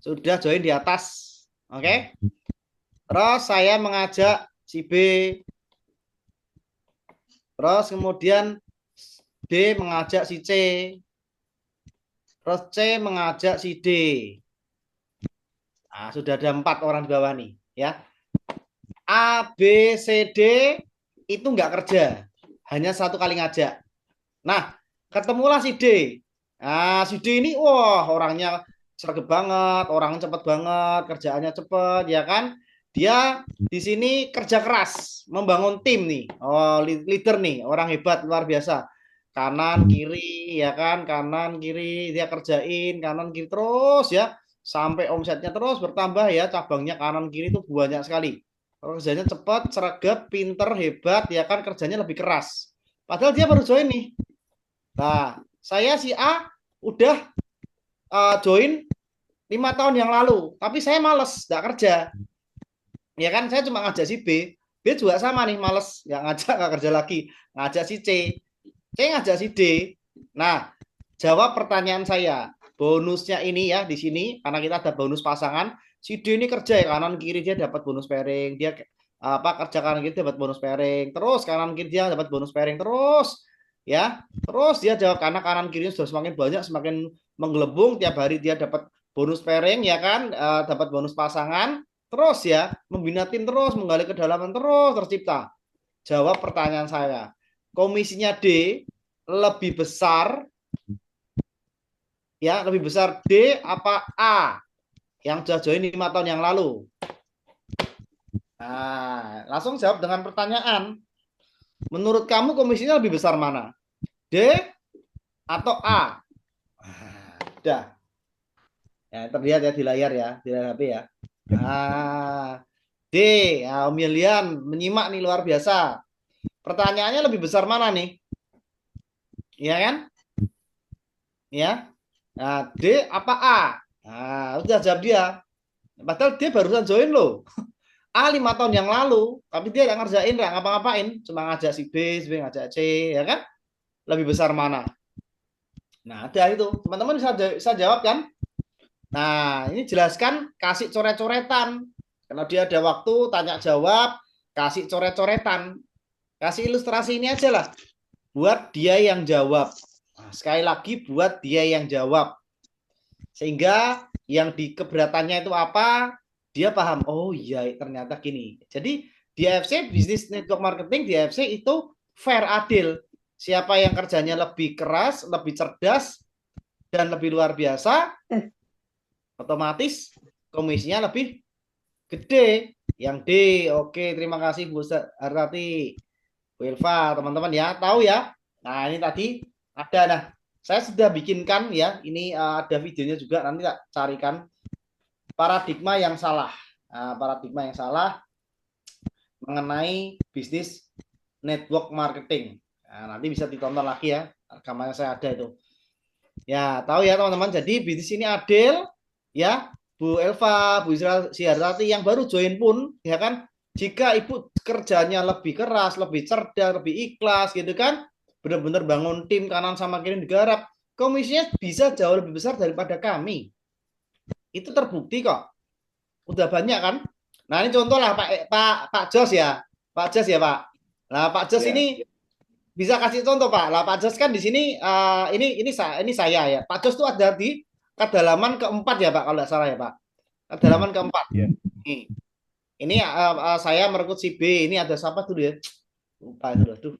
Sudah join di atas. Oke. Terus saya mengajak si B. Terus kemudian D mengajak si C. Terus C mengajak si D. Nah, sudah ada 4 orang di bawah nih, ya. A, B, C, D itu nggak kerja, hanya 1 kali ngajak. Nah, ketemulah si D. Nah, si D ini, wah orangnya sergap banget, orangnya cepet banget, kerjaannya cepet, ya kan? Dia di sini kerja keras, membangun tim nih, oh leader nih, orang hebat luar biasa. kanan kiri ya kan, kanan kiri dia kerjain, kanan kiri terus ya, sampai omsetnya terus bertambah ya, cabangnya kanan kiri itu banyak sekali. Kerjanya cepat, seragap, pinter, hebat ya kan, kerjanya lebih keras. Padahal dia baru join nih. Nah, saya si A udah join 5 tahun yang lalu, tapi saya males, nggak kerja. Ya kan, saya cuma ngajak si B. B juga sama nih, males, nggak ngajak, nggak kerja lagi. Ngajak si C. C ngajak si D. Nah, jawab pertanyaan saya. Bonusnya ini ya di sini, karena kita ada bonus pasangan. Si D ini kerja ya, kanan kiri dia dapat bonus pairing. Dia kerja kanan kiri dapat bonus pairing. Terus kanan kiri dia dapat bonus pairing terus. Ya, terus dia jawab karena kanan kirinya sudah semakin banyak, semakin menggelembung, tiap hari dia dapat bonus pairing ya kan, dapat bonus pasangan, terus ya membina tim terus, menggali kedalaman terus tercipta. Jawab pertanyaan saya, komisinya D lebih besar ya, lebih besar D apa A yang sudah join 5 tahun yang lalu? Nah, langsung jawab dengan pertanyaan. Menurut kamu komisinya lebih besar mana? D atau A? Udah. Ya, terlihat ya di layar ya, di layar HP ya. D. Ya, Om Yelian menyimak nih luar biasa. Pertanyaannya lebih besar mana nih? Iya kan? Ya. Nah, D apa A? Nah, udah jawab dia. Padahal dia barusan join loh. A 5 tahun yang lalu, tapi dia nggak ngerjain, nggak ngapa-ngapain, cuma ngajak si B ngajak C, ya kan? Lebih besar mana? Nah, ada itu. Teman-teman bisa jawab kan? Nah, ini jelaskan, kasih coret-coretan. Kalau dia ada waktu, tanya jawab, kasih coret-coretan. Kasih ilustrasi ini aja lah. Buat dia yang jawab. Nah, sekali lagi, buat dia yang jawab. Sehingga yang di keberatannya itu apa, dia paham, oh iya ternyata gini. Jadi di AFC, Business Network Marketing, di AFC itu fair, adil. Siapa yang kerjanya lebih keras, lebih cerdas, dan lebih luar biasa, otomatis komisinya lebih gede. Yang D, oke, terima kasih Bu Hartati, Bu Ilva, teman-teman ya, tahu ya. Nah ini tadi ada, nah saya sudah bikinkan ya, ini ada videonya juga, nanti tak carikan paradigma yang salah. Nah, paradigma yang salah mengenai bisnis network marketing. Nah, nanti bisa ditonton lagi ya, rekamannya saya ada itu. Ya, tahu ya teman-teman. Jadi bisnis ini adil ya, Bu Elva, Bu Sihartati yang baru join pun ya kan, jika ibu kerjanya lebih keras, lebih cerdas, lebih ikhlas gitu kan, benar-benar bangun tim kanan sama kiri digarap, komisinya bisa jauh lebih besar daripada kami. Itu terbukti kok. Udah banyak kan? Nah, ini contoh lah Pak Jos ya. Pak Jos ya, Pak. Nah, Pak Jos ini bisa kasih contoh, Pak. Lah Pak Jos kan di sini ini saya ya. Pak Jos tuh ada di kedalaman keempat ya, Pak, kalau nggak salah ya, Pak. Kedalaman keempat. Ini saya merekrut si B. Ini ada siapa tuh dia? Lupa itu, aduh.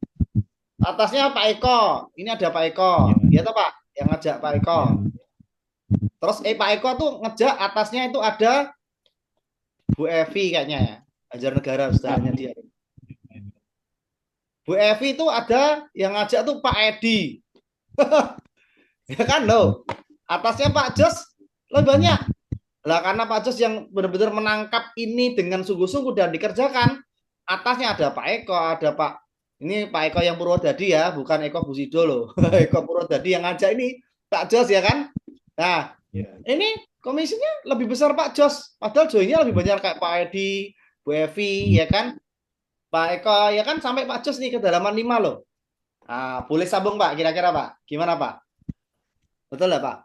Atasnya Pak Eko. Ini ada Pak Eko. Dia tuh Pak yang ngajak Pak Eko. Terus Pak Eko tuh ngejak, atasnya itu ada Bu Evi kayaknya ya. Banjarnegara saudaranya dia. Bu Evi itu ada yang ngajak tuh Pak Edi. Ya kan loh. Atasnya Pak Jos lebih banyak. Lah karena Pak Jos yang benar-benar menangkap ini dengan sungguh-sungguh dan dikerjakan. Atasnya ada Pak Eko, ada Pak, ini Pak Eko yang Purwodadi ya, bukan Eko Busido loh. Eko Purwodadi yang ngajak ini Pak Jos ya kan. Nah, ini komisinya lebih besar Pak Jos. Padahal joinnya lebih banyak kayak Pak Edi, Bu Evi ya kan. Pak Eko ya kan, sampai Pak Jos nih kedalaman 5 loh. Nah, boleh sambung Pak, kira-kira Pak. Gimana Pak? Betul nggak Pak?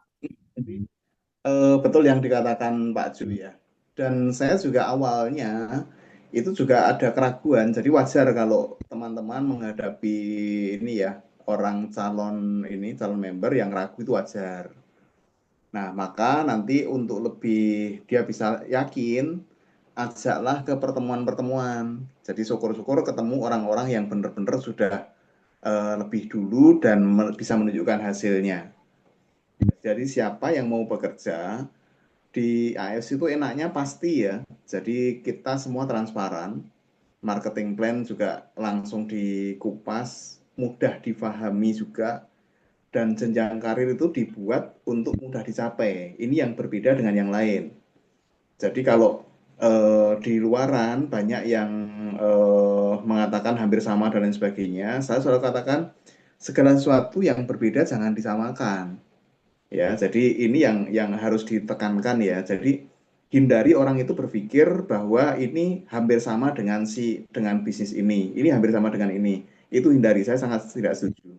Betul yang dikatakan Pak Ju ya. Dan saya juga awalnya itu juga ada keraguan. Jadi wajar kalau teman-teman menghadapi ini ya, orang calon member yang ragu itu wajar. Nah, maka nanti untuk lebih dia bisa yakin, ajaklah ke pertemuan-pertemuan. Jadi syukur-syukur ketemu orang-orang yang benar-benar sudah lebih dulu dan bisa menunjukkan hasilnya. Jadi siapa yang mau bekerja di AFC itu enaknya pasti ya. Jadi kita semua transparan, marketing plan juga langsung dikupas, mudah difahami juga, dan jenjang karir itu dibuat untuk mudah dicapai. Ini yang berbeda dengan yang lain. Jadi kalau di luaran banyak yang mengatakan hampir sama dan lain sebagainya, saya selalu katakan segala sesuatu yang berbeda jangan disamakan. Ya, jadi ini yang harus ditekankan ya. Jadi hindari orang itu berpikir bahwa ini hampir sama dengan bisnis ini hampir sama dengan ini. Itu hindari, saya sangat tidak setuju.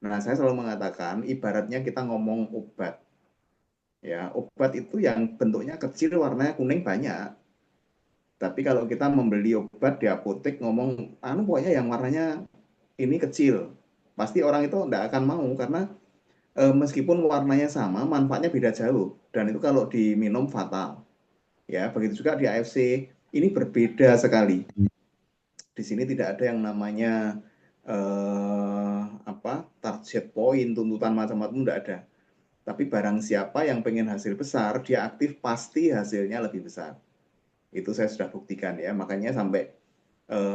Nah, saya selalu mengatakan ibaratnya kita ngomong obat. Ya, obat itu yang bentuknya kecil, warnanya kuning banyak. Tapi kalau kita membeli obat di apotek ngomong, anu pokoknya yang warnanya ini kecil, pasti orang itu tidak akan mau karena meskipun warnanya sama, manfaatnya beda jauh. Dan itu kalau diminum fatal. Ya, begitu juga di AFC, ini berbeda sekali. Di sini tidak ada yang namanya target point, tuntutan macam-macam, tidak ada. Tapi barang siapa yang pengen hasil besar, dia aktif pasti hasilnya lebih besar. Itu saya sudah buktikan ya. Makanya sampai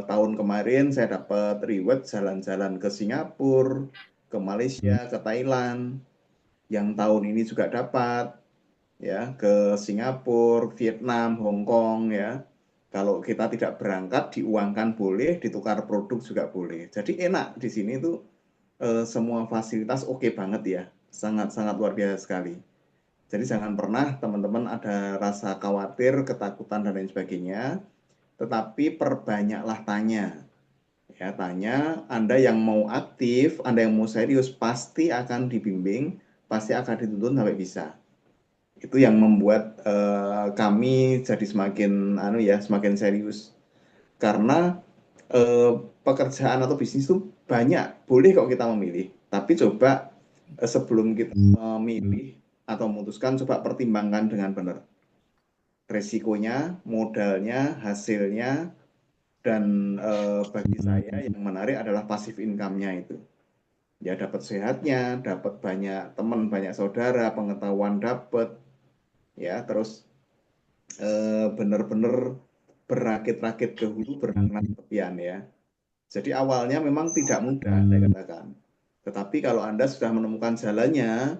tahun kemarin saya dapat reward jalan-jalan ke Singapura, ke Malaysia, ke Thailand. Yang tahun ini juga dapat ya ke Singapura, Vietnam, Hong Kong ya. Kalau kita tidak berangkat diuangkan boleh, ditukar produk juga boleh. Jadi enak di sini tuh semua fasilitas oke banget ya. Sangat-sangat luar biasa sekali. Jadi jangan pernah teman-teman ada rasa khawatir, ketakutan dan lain sebagainya, tetapi perbanyaklah tanya. Ya, tanya, Anda yang mau aktif, Anda yang mau serius pasti akan dibimbing, pasti akan dituntun sampai bisa. Itu yang membuat kami jadi semakin serius. Karena pekerjaan atau bisnis itu banyak, boleh kok kita memilih. Tapi coba sebelum kita memilih atau memutuskan, coba pertimbangkan dengan benar. Resikonya, modalnya, hasilnya, dan bagi saya yang menarik adalah passive income-nya itu. Ya dapat sehatnya, dapat banyak teman, banyak saudara, pengetahuan dapat, ya terus benar-benar berakit-rakit ke hulu, berenang tepian ya. Jadi awalnya memang tidak mudah, saya katakan. Tetapi kalau Anda sudah menemukan jalannya,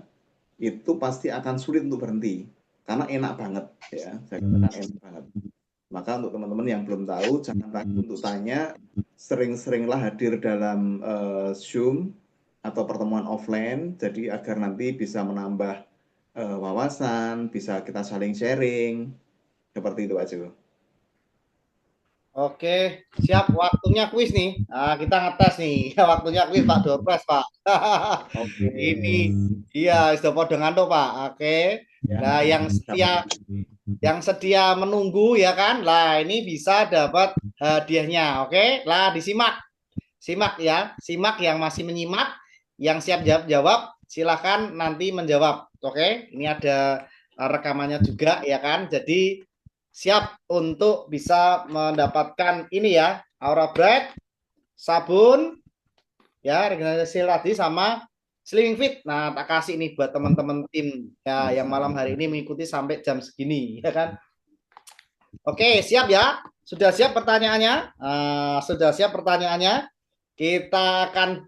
itu pasti akan sulit untuk berhenti. Karena enak banget, ya. Saya katakan enak banget. Maka untuk teman-teman yang belum tahu, jangan ragu untuk tanya. Sering-seringlah hadir dalam Zoom atau pertemuan offline, jadi agar nanti bisa menambah wawasan, bisa kita saling sharing. Seperti itu aja. Oke, siap. Waktunya kuis nih. Nah, kita ngetes nih. Waktunya kuis Pak Dorpres, Pak. Oke. Ini, iya, sudah pada ngantuk, Pak. Oke. Ya. Nah, yang sedia menunggu ya kan? Lah, ini bisa dapat hadiahnya. Oke. Lah, disimak. Simak ya. Simak yang masih menyimak, yang siap jawab, silakan nanti menjawab. Oke. Ini ada rekamannya juga ya kan? Jadi siap untuk bisa mendapatkan ini ya, Aura Bright, sabun, ya, regenerasi tadi sama Slimming Fit. Nah, tak kasih ini buat teman-teman tim ya yang malam hari ini mengikuti sampai jam segini, ya kan? Oke, siap ya? Sudah siap pertanyaannya? Sudah siap pertanyaannya? Kita akan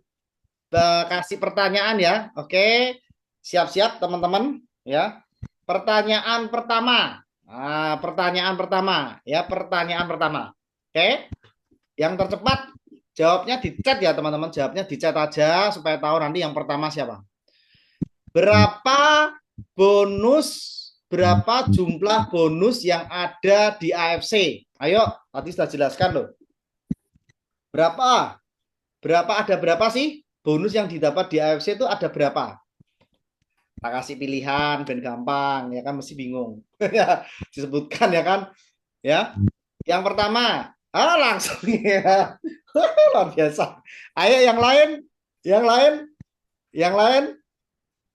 kasih pertanyaan ya. Oke, siap-siap teman-teman ya. Pertanyaan pertama. Pertanyaan pertama ya, pertanyaan pertama. Oke, yang tercepat jawabnya di chat ya teman-teman, jawabnya di chat aja supaya tahu nanti yang pertama siapa. Berapa jumlah bonus yang ada di AFC? Ayo, tadi sudah jelaskan loh. Berapa ada berapa sih bonus yang didapat di AFC itu ada berapa? Tak kasih pilihan ben gampang ya kan, mesti bingung. Disebutkan ya kan ya. Yang pertama langsung ya. Luar biasa. Ayo yang lain.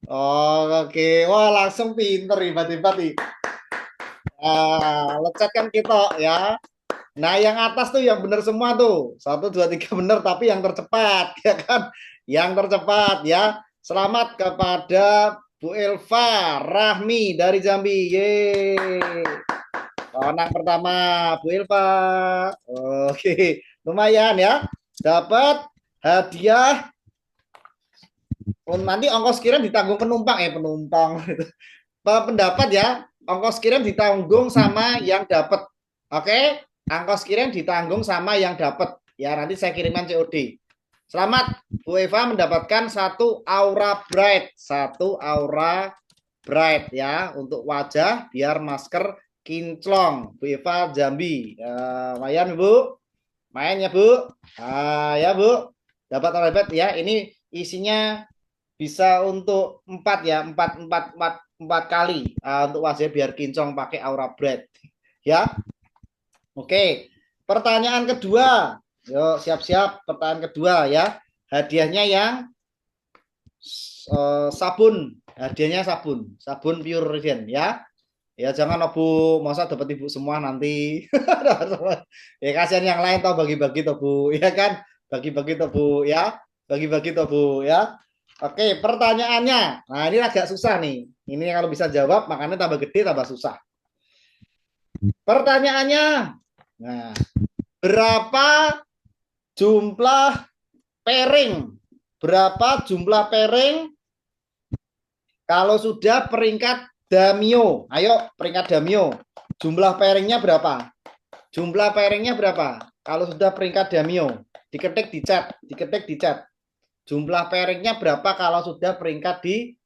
Oke, wah langsung pinter tiba-tiba nih. Lecet kan kita ya. Nah yang atas tuh yang benar semua tuh 1, 2, 3 benar, tapi yang tercepat ya kan, yang tercepat ya. Selamat kepada Bu Elva Rahmi dari Jambi. Yeay. Anak pertama Bu Elva. Oke, lumayan ya. Dapat hadiah. Nanti ongkos kirim ditanggung penumpang, penumpang. Pendapat ya, ongkos kirim ditanggung sama yang dapat. Oke, ongkos kirim ditanggung sama yang dapat. Ya, nanti saya kirimkan COD. Selamat, Bu Eva mendapatkan satu Aura Bright, ya, untuk wajah biar masker kinclong. Bu Eva Jambi, lumayan Bu, main ya Bu, ya Bu, dapat Aura Bright ya. Ini isinya bisa untuk 4 ya, 4 kali untuk wajah biar kinclong pakai Aura Bright ya. Oke, pertanyaan kedua. Yuk, siap-siap pertanyaan kedua ya. Hadiahnya yang sabun. Hadiahnya sabun Pure Radiant ya. Ya jangan Bu, masa dapat Ibu semua nanti. Ya kasihan yang lain tau bagi-bagi toh Bu, ya kan? Bagi-bagi toh Bu ya. Bagi-bagi toh Bu ya. Oke, pertanyaannya. Nah, ini agak susah nih. Ini kalau bisa jawab makanya tambah gede tambah susah. Pertanyaannya. Nah, berapa jumlah pairing? Berapa jumlah pairing kalau sudah peringkat Damio? Ayo, peringkat Damio. Jumlah pairingnya berapa? Jumlah pairingnya berapa? Kalau sudah peringkat Damio. Diketik di chat. Jumlah pairingnya berapa kalau sudah peringkat di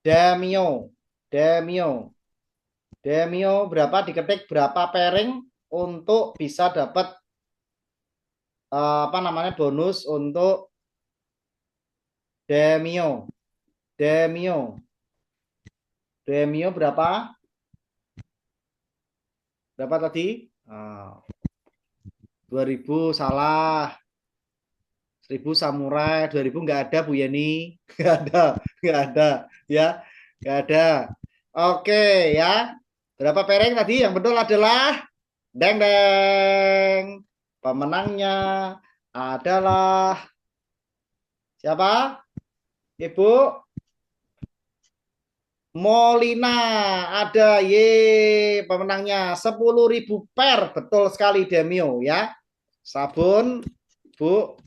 Damio? Damio berapa? Diketik berapa pairing untuk bisa dapat bonus untuk Damio. Damio berapa? Berapa tadi? 2000 salah. 1000 samurai, 2000 nggak ada Bu Yeni. Nggak ada. Ya, nggak ada. Oke ya. Berapa pairing tadi? Yang betul adalah deng. Pemenangnya adalah siapa? Ibu Molina. Ada pemenangnya 10.000 pair. Betul sekali Demio ya. Sabun Bu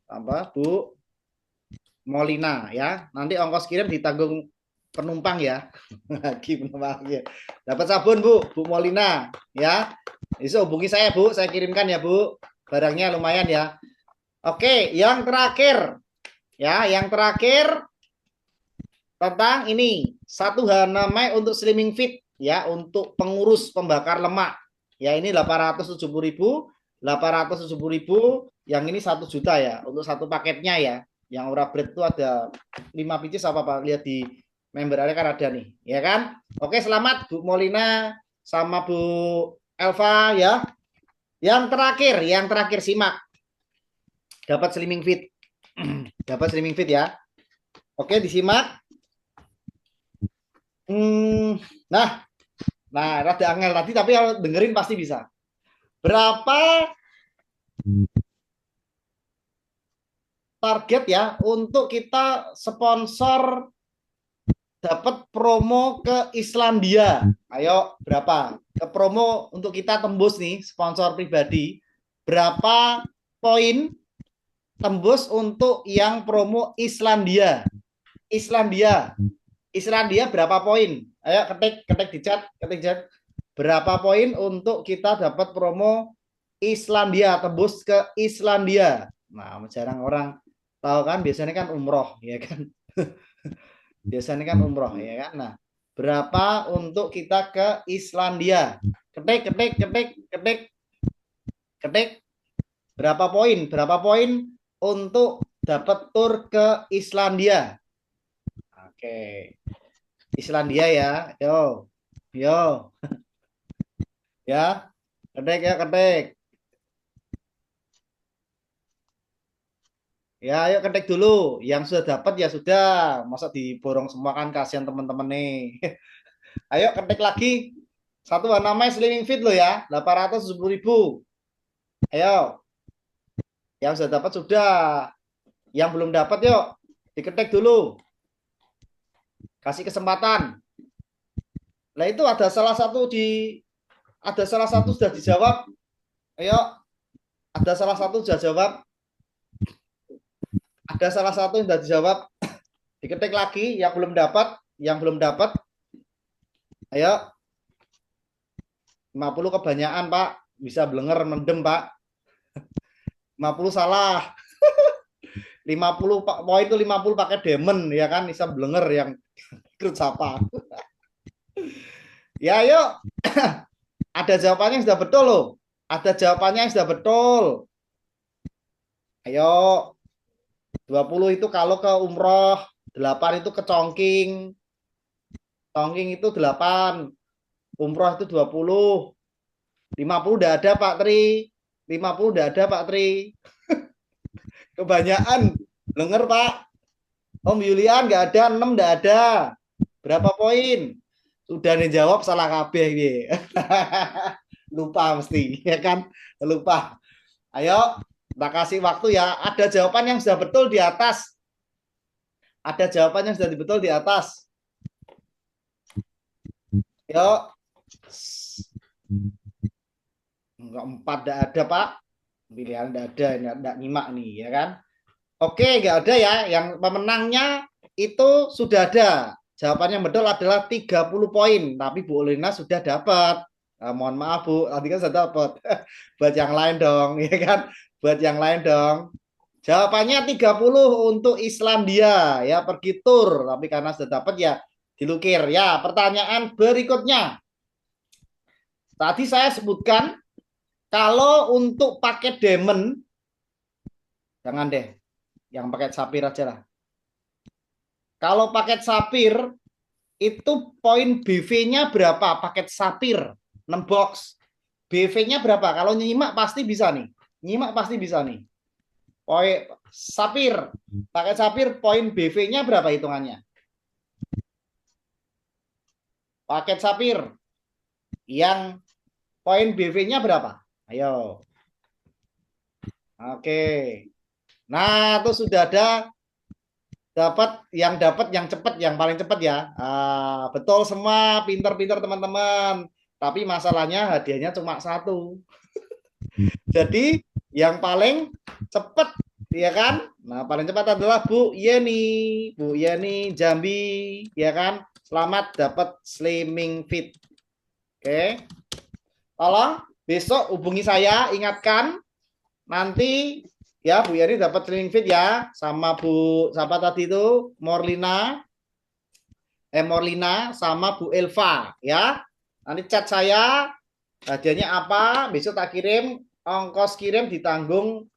tambah Bu Molina ya. Nanti ongkos kirim ditanggung penumpang ya. Lagi penumpang ya. Dapat sabun Bu Molina ya. Bisa hubungi saya Bu, saya kirimkan ya Bu. Barangnya lumayan ya. Oke, yang terakhir. Ya, yang terakhir tentang ini, satu Hanamai untuk slimming fit ya, untuk pengurus pembakar lemak. Ya, ini 870.000, 870.000, yang ini 1 juta ya, untuk satu paketnya ya. Yang Aura Bright itu ada 5 pieces apa lihat di member area kan ada nih, ya kan? Oke, selamat Bu Molina sama Bu Elva ya. Yang terakhir simak. Dapat slimming fit. Dapat slimming fit ya. Oke, disimak. Nah, rada angel tadi, tapi kalau dengerin pasti bisa. Berapa target ya untuk kita sponsor dapat promo ke Islandia? Ayo, berapa? Ke promo untuk kita tembus nih, sponsor pribadi. Berapa poin tembus untuk yang promo Islandia? Islandia berapa poin? Ayo ketik di chat, Berapa poin untuk kita dapat promo Islandia, tembus ke Islandia? Nah, jarang orang tahu kan, biasanya kan umroh, ya kan? Biasanya kan umroh, ya kan? Nah, berapa untuk kita ke Islandia? Ketik. Berapa poin untuk dapat tur ke Islandia? Oke. Islandia ya. Yo. Ya. Ketik. Ya, ayo ketik dulu. Yang sudah dapat ya sudah. Masa diborong semua kan, kasihan teman-teman nih. Ayo ketik lagi. Satu namanya slimming fit lo ya. 870.000. Ayo. Yang sudah dapat sudah. Yang belum dapat yuk. Diketik dulu. Kasih kesempatan. Nah, itu ada salah satu sudah dijawab. Ayo. Ada salah satu sudah jawab. Ada salah satu yang sudah dijawab. Diketik lagi yang belum dapat, yang belum dapat. Ayo. 50 kebanyakan, Pak. Bisa blenger mendem, Pak. 50 salah. 50 poin itu 50 pakai demon ya kan, bisa blenger yang ikut siapa. Ya, ayo. Ada jawabannya yang sudah betul loh. Ada jawabannya yang sudah betul. Ayo. 20 itu kalau ke umroh, 8 itu ke Chongqing. Chongqing itu 8. Umroh itu 20. 50 udah ada Pak Tri. 50 udah ada Pak Tri. Kebanyakan. Denger Pak. Om Yulian nggak ada, 6 nggak ada. Berapa poin? Sudah dijawab salah kabeh. Lupa mesti, ya kan? Lupa. Ayo, kita kasih waktu ya. Ada jawaban yang sudah betul di atas. Ada jawaban yang sudah betul di atas. Yuk. Enggak, 4 enggak ada, Pak. Pilihan enggak ada, enggak nyimak nih, ya kan? Oke, enggak ada ya. Yang pemenangnya itu sudah ada. Jawabannya betul adalah 30 poin, tapi Bu Lina sudah dapat. Mohon maaf Bu, tadi kan sudah dapat. Buat yang lain dong, ya kan? Buat yang lain dong. Jawabannya 30 untuk Islandia, ya pergi tur, tapi karena sudah dapat ya dilukir. Ya, pertanyaan berikutnya. Tadi saya sebutkan kalau untuk paket diamond, jangan deh, yang paket sapphire aja lah. Kalau paket sapphire itu poin BV-nya berapa? Paket sapphire 6 box. BV-nya berapa? Kalau nyimak pasti bisa nih. Nyimak pasti bisa nih. Poin sapphire, paket sapphire poin BV-nya berapa hitungannya? Paket sapphire yang poin BV-nya berapa? Ayo. Oke. Nah, itu sudah ada dapat yang cepat, yang paling cepat ya. Betul semua, pinter-pinter teman-teman. Tapi masalahnya hadiahnya cuma 1. Jadi yang paling cepat, ya kan? Nah, paling cepat adalah Bu Yeni. Bu Yeni Jambi, ya kan? Selamat dapat Slimming Fit. Oke. Tolong besok hubungi saya, ingatkan nanti ya Bu Yeni dapat Slimming Fit ya, sama Bu siapa tadi itu Morlina sama Bu Elva ya. Nanti chat saya hadiahnya apa, besok tak kirim, ongkos kirim ditanggung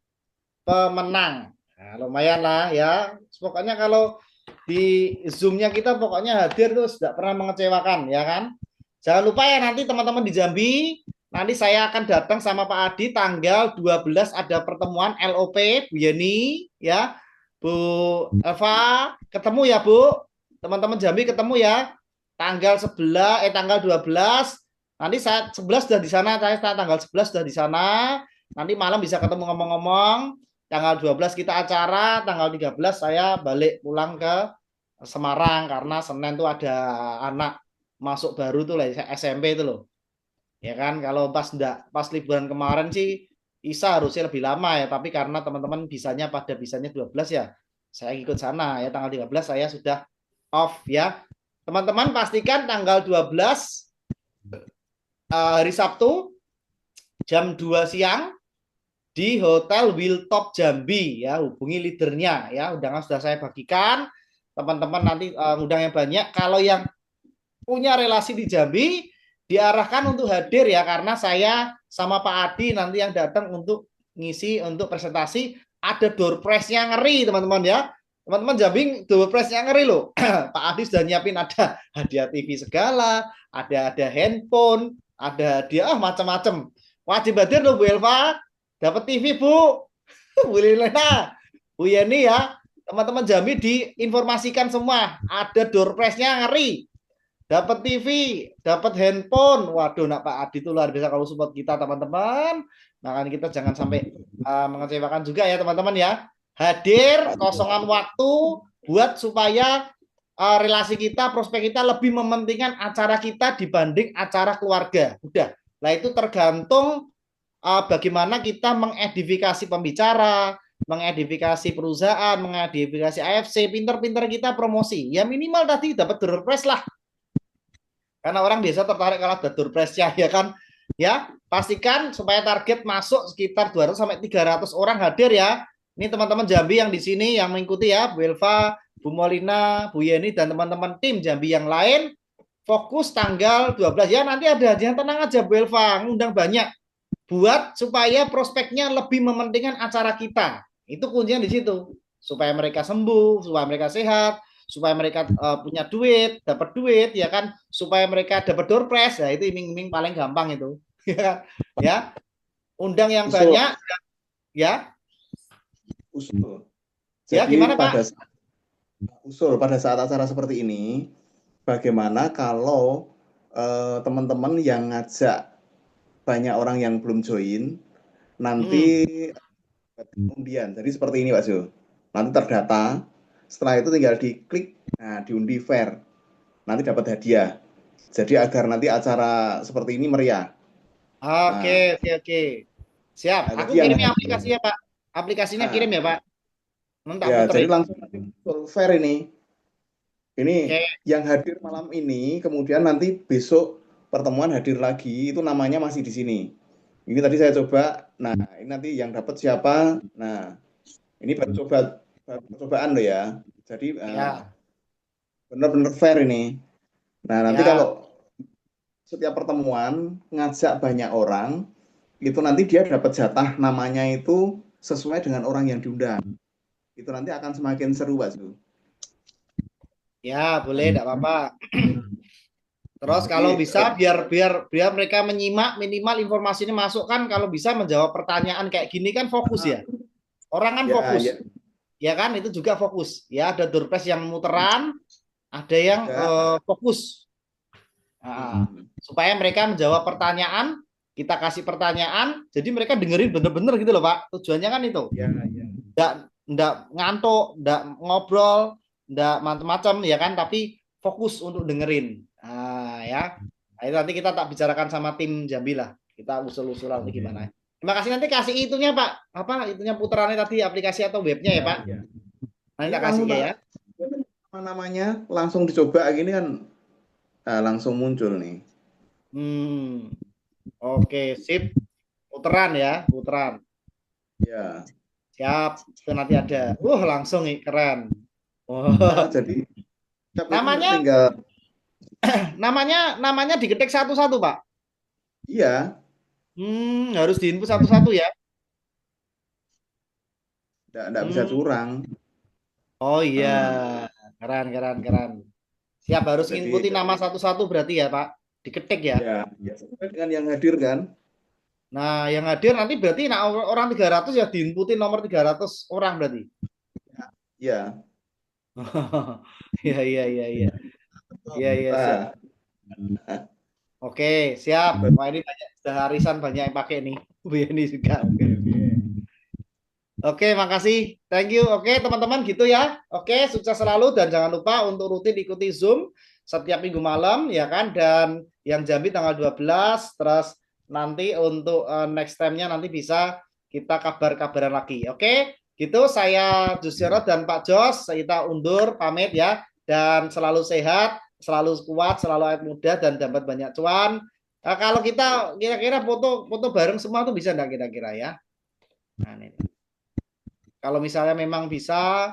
pemenang. Nah, lumayan lah ya. Pokoknya kalau di Zoom-nya kita pokoknya hadir terus, tidak pernah mengecewakan ya kan. Jangan lupa ya nanti teman-teman di Jambi, nanti saya akan datang sama Pak Adi tanggal 12 ada pertemuan LOP Bu Yeni ya. Bu Eva ketemu ya Bu. Teman-teman Jambi ketemu ya. Tanggal 12 nanti saya 11 sudah di sana, saya tanggal 11 sudah di sana. Nanti malam bisa ketemu ngomong-ngomong. Tanggal 12 kita acara, tanggal 13 saya balik pulang ke Semarang karena Senin tuh ada anak masuk baru tuh lah SMP itu loh. Ya kan, kalau pas liburan kemarin sih Isa harusnya lebih lama ya, tapi karena teman-teman bisanya 12 ya. Saya ikut sana ya, tanggal 13 saya sudah off ya. Teman-teman pastikan tanggal 12 hari Sabtu jam 2 siang di Hotel Wildtop Jambi ya, hubungi leadernya ya. Undangan sudah saya bagikan. Teman-teman nanti undang yang banyak. Kalau yang punya relasi di Jambi diarahkan untuk hadir ya, karena saya sama Pak Adi nanti yang datang untuk ngisi untuk presentasi. Ada door prize-nya ngeri teman-teman ya. Teman-teman Jambi door prize-nya ngeri loh. Pak Adi sudah nyiapin ada hadiah TV segala, ada handphone, ada hadiah macam-macam. Wajib hadir loh Bu Elva. Dapat TV Bu. Bu Lina, Bu Yeni ya. Teman-teman Jambi diinformasikan semua. Ada door prize-nya ngeri. Dapat TV, dapat handphone. Waduh, nak Pak Adi itu luar biasa kalau support kita teman-teman. Makanya kita jangan sampai mengecewakan juga ya teman-teman ya. Hadir, kosongan waktu buat supaya relasi kita, prospek kita lebih mementingkan acara kita dibanding acara keluarga. Udah. Nah itu tergantung bagaimana kita mengedifikasi pembicara, mengedifikasi perusahaan, mengedifikasi AFC, pinter-pinter kita promosi. Ya minimal tadi dapat door prize lah. Karena orang biasa tertarik kalau ada door prize-nya, ya kan? Ya, pastikan supaya target masuk sekitar 200 sampai 300 orang hadir ya. Ini teman-teman Jambi yang di sini yang mengikuti ya, Bu Elva, Bu Molina, Bu Yeni, dan teman-teman tim Jambi yang lain. Fokus tanggal 12 ya, nanti ada yang tenang aja Bu Elva, ngundang banyak. Buat supaya prospeknya lebih mementingkan acara kita. Itu kuncinya di situ. Supaya mereka sembuh, supaya mereka sehat, supaya mereka punya duit, dapat duit, ya kan, supaya mereka dapat door prize, ya itu iming-iming paling gampang itu, ya, undang yang Usul. banyak, ya. Usul. Ya, Jadi gimana Pak? pada saat acara seperti ini, bagaimana kalau teman-teman yang ngajak banyak orang yang belum join, nanti undian. Jadi seperti ini Pak Jo. Nanti terdata, setelah itu tinggal diklik, nah diundi fair. Nanti dapat hadiah. Jadi agar nanti acara seperti ini meriah. Oke. Siap. Nah, Aku jadi kirimnya aplikasinya Pak. Aplikasinya kirim ya Pak. Nanti ya, jadi muterin. langsung fair ini. Ini Oke. yang hadir malam ini, kemudian nanti besok pertemuan hadir lagi, itu namanya masih di sini. Ini tadi saya coba, nah ini nanti yang dapat siapa, nah ini baru percobaan loh ya. Jadi Ya. benar-benar fair ini. Nah nanti Ya. kalau setiap pertemuan ngajak banyak orang, itu nanti dia dapat jatah namanya itu sesuai dengan orang yang diundang. Itu nanti akan semakin seru Pak Su. Ya, boleh, tidak apa-apa. Terus kalau bisa biar mereka menyimak, minimal informasinya masuk kan, kalau bisa menjawab pertanyaan kayak gini kan fokus ya. Orang kan fokus. Ya kan, itu juga fokus. Ya, ada door prize yang muteran, ada yang fokus. Nah, supaya mereka menjawab pertanyaan, kita kasih pertanyaan, jadi mereka dengerin bener-bener gitu loh Pak. Tujuannya kan itu. Nggak ngantuk, nggak ngobrol, nggak macam-macam ya kan, tapi fokus untuk dengerin. Nah, ya. Nah, itu nanti kita tak bicarakan sama tim Jambi lah. Kita usul-usulan nanti gimana. Terima kasih, nanti kasih itunya Pak. Apa itunya putarannya tadi, aplikasi atau webnya ya Pak. Nanti tak kasih ya. Namanya langsung dicoba gini kan langsung muncul nih. Oke, sip. Puteran ya, puteran. Ya. Siap, itu nanti ada. Langsung nih, keren. Nah, jadi namanya tinggal namanya diketik satu-satu Pak. Iya. Harus diinput satu-satu ya. Nggak bisa curang. Oh iya, keren. Siap, harus inputin nama satu-satu berarti ya Pak. Diketik ya. Ya, sesuai dengan yang hadir kan. Nah, yang hadir nanti berarti orang 300 ya diinputin nomor 300 orang berarti. Iya. Iya. Siap. Oke, siap. Wah, ini banyak, sudah arisan banyak yang pakai nih. Ini juga. Oke, makasih. Thank you. Oke, teman-teman gitu ya. Oke, sukses selalu dan jangan lupa untuk rutin ikuti Zoom setiap minggu malam ya kan, dan yang Jambi tanggal 12, terus nanti untuk next time-nya nanti bisa kita kabar-kabaran lagi. Oke, gitu. Saya Jusiro dan Pak Jos, kita undur pamit ya, dan selalu sehat, selalu kuat, selalu awet muda dan dapat banyak cuan. Kalau kita kira-kira foto bareng semua tuh bisa enggak kira-kira ya? Nah, ini. Kalau misalnya memang bisa,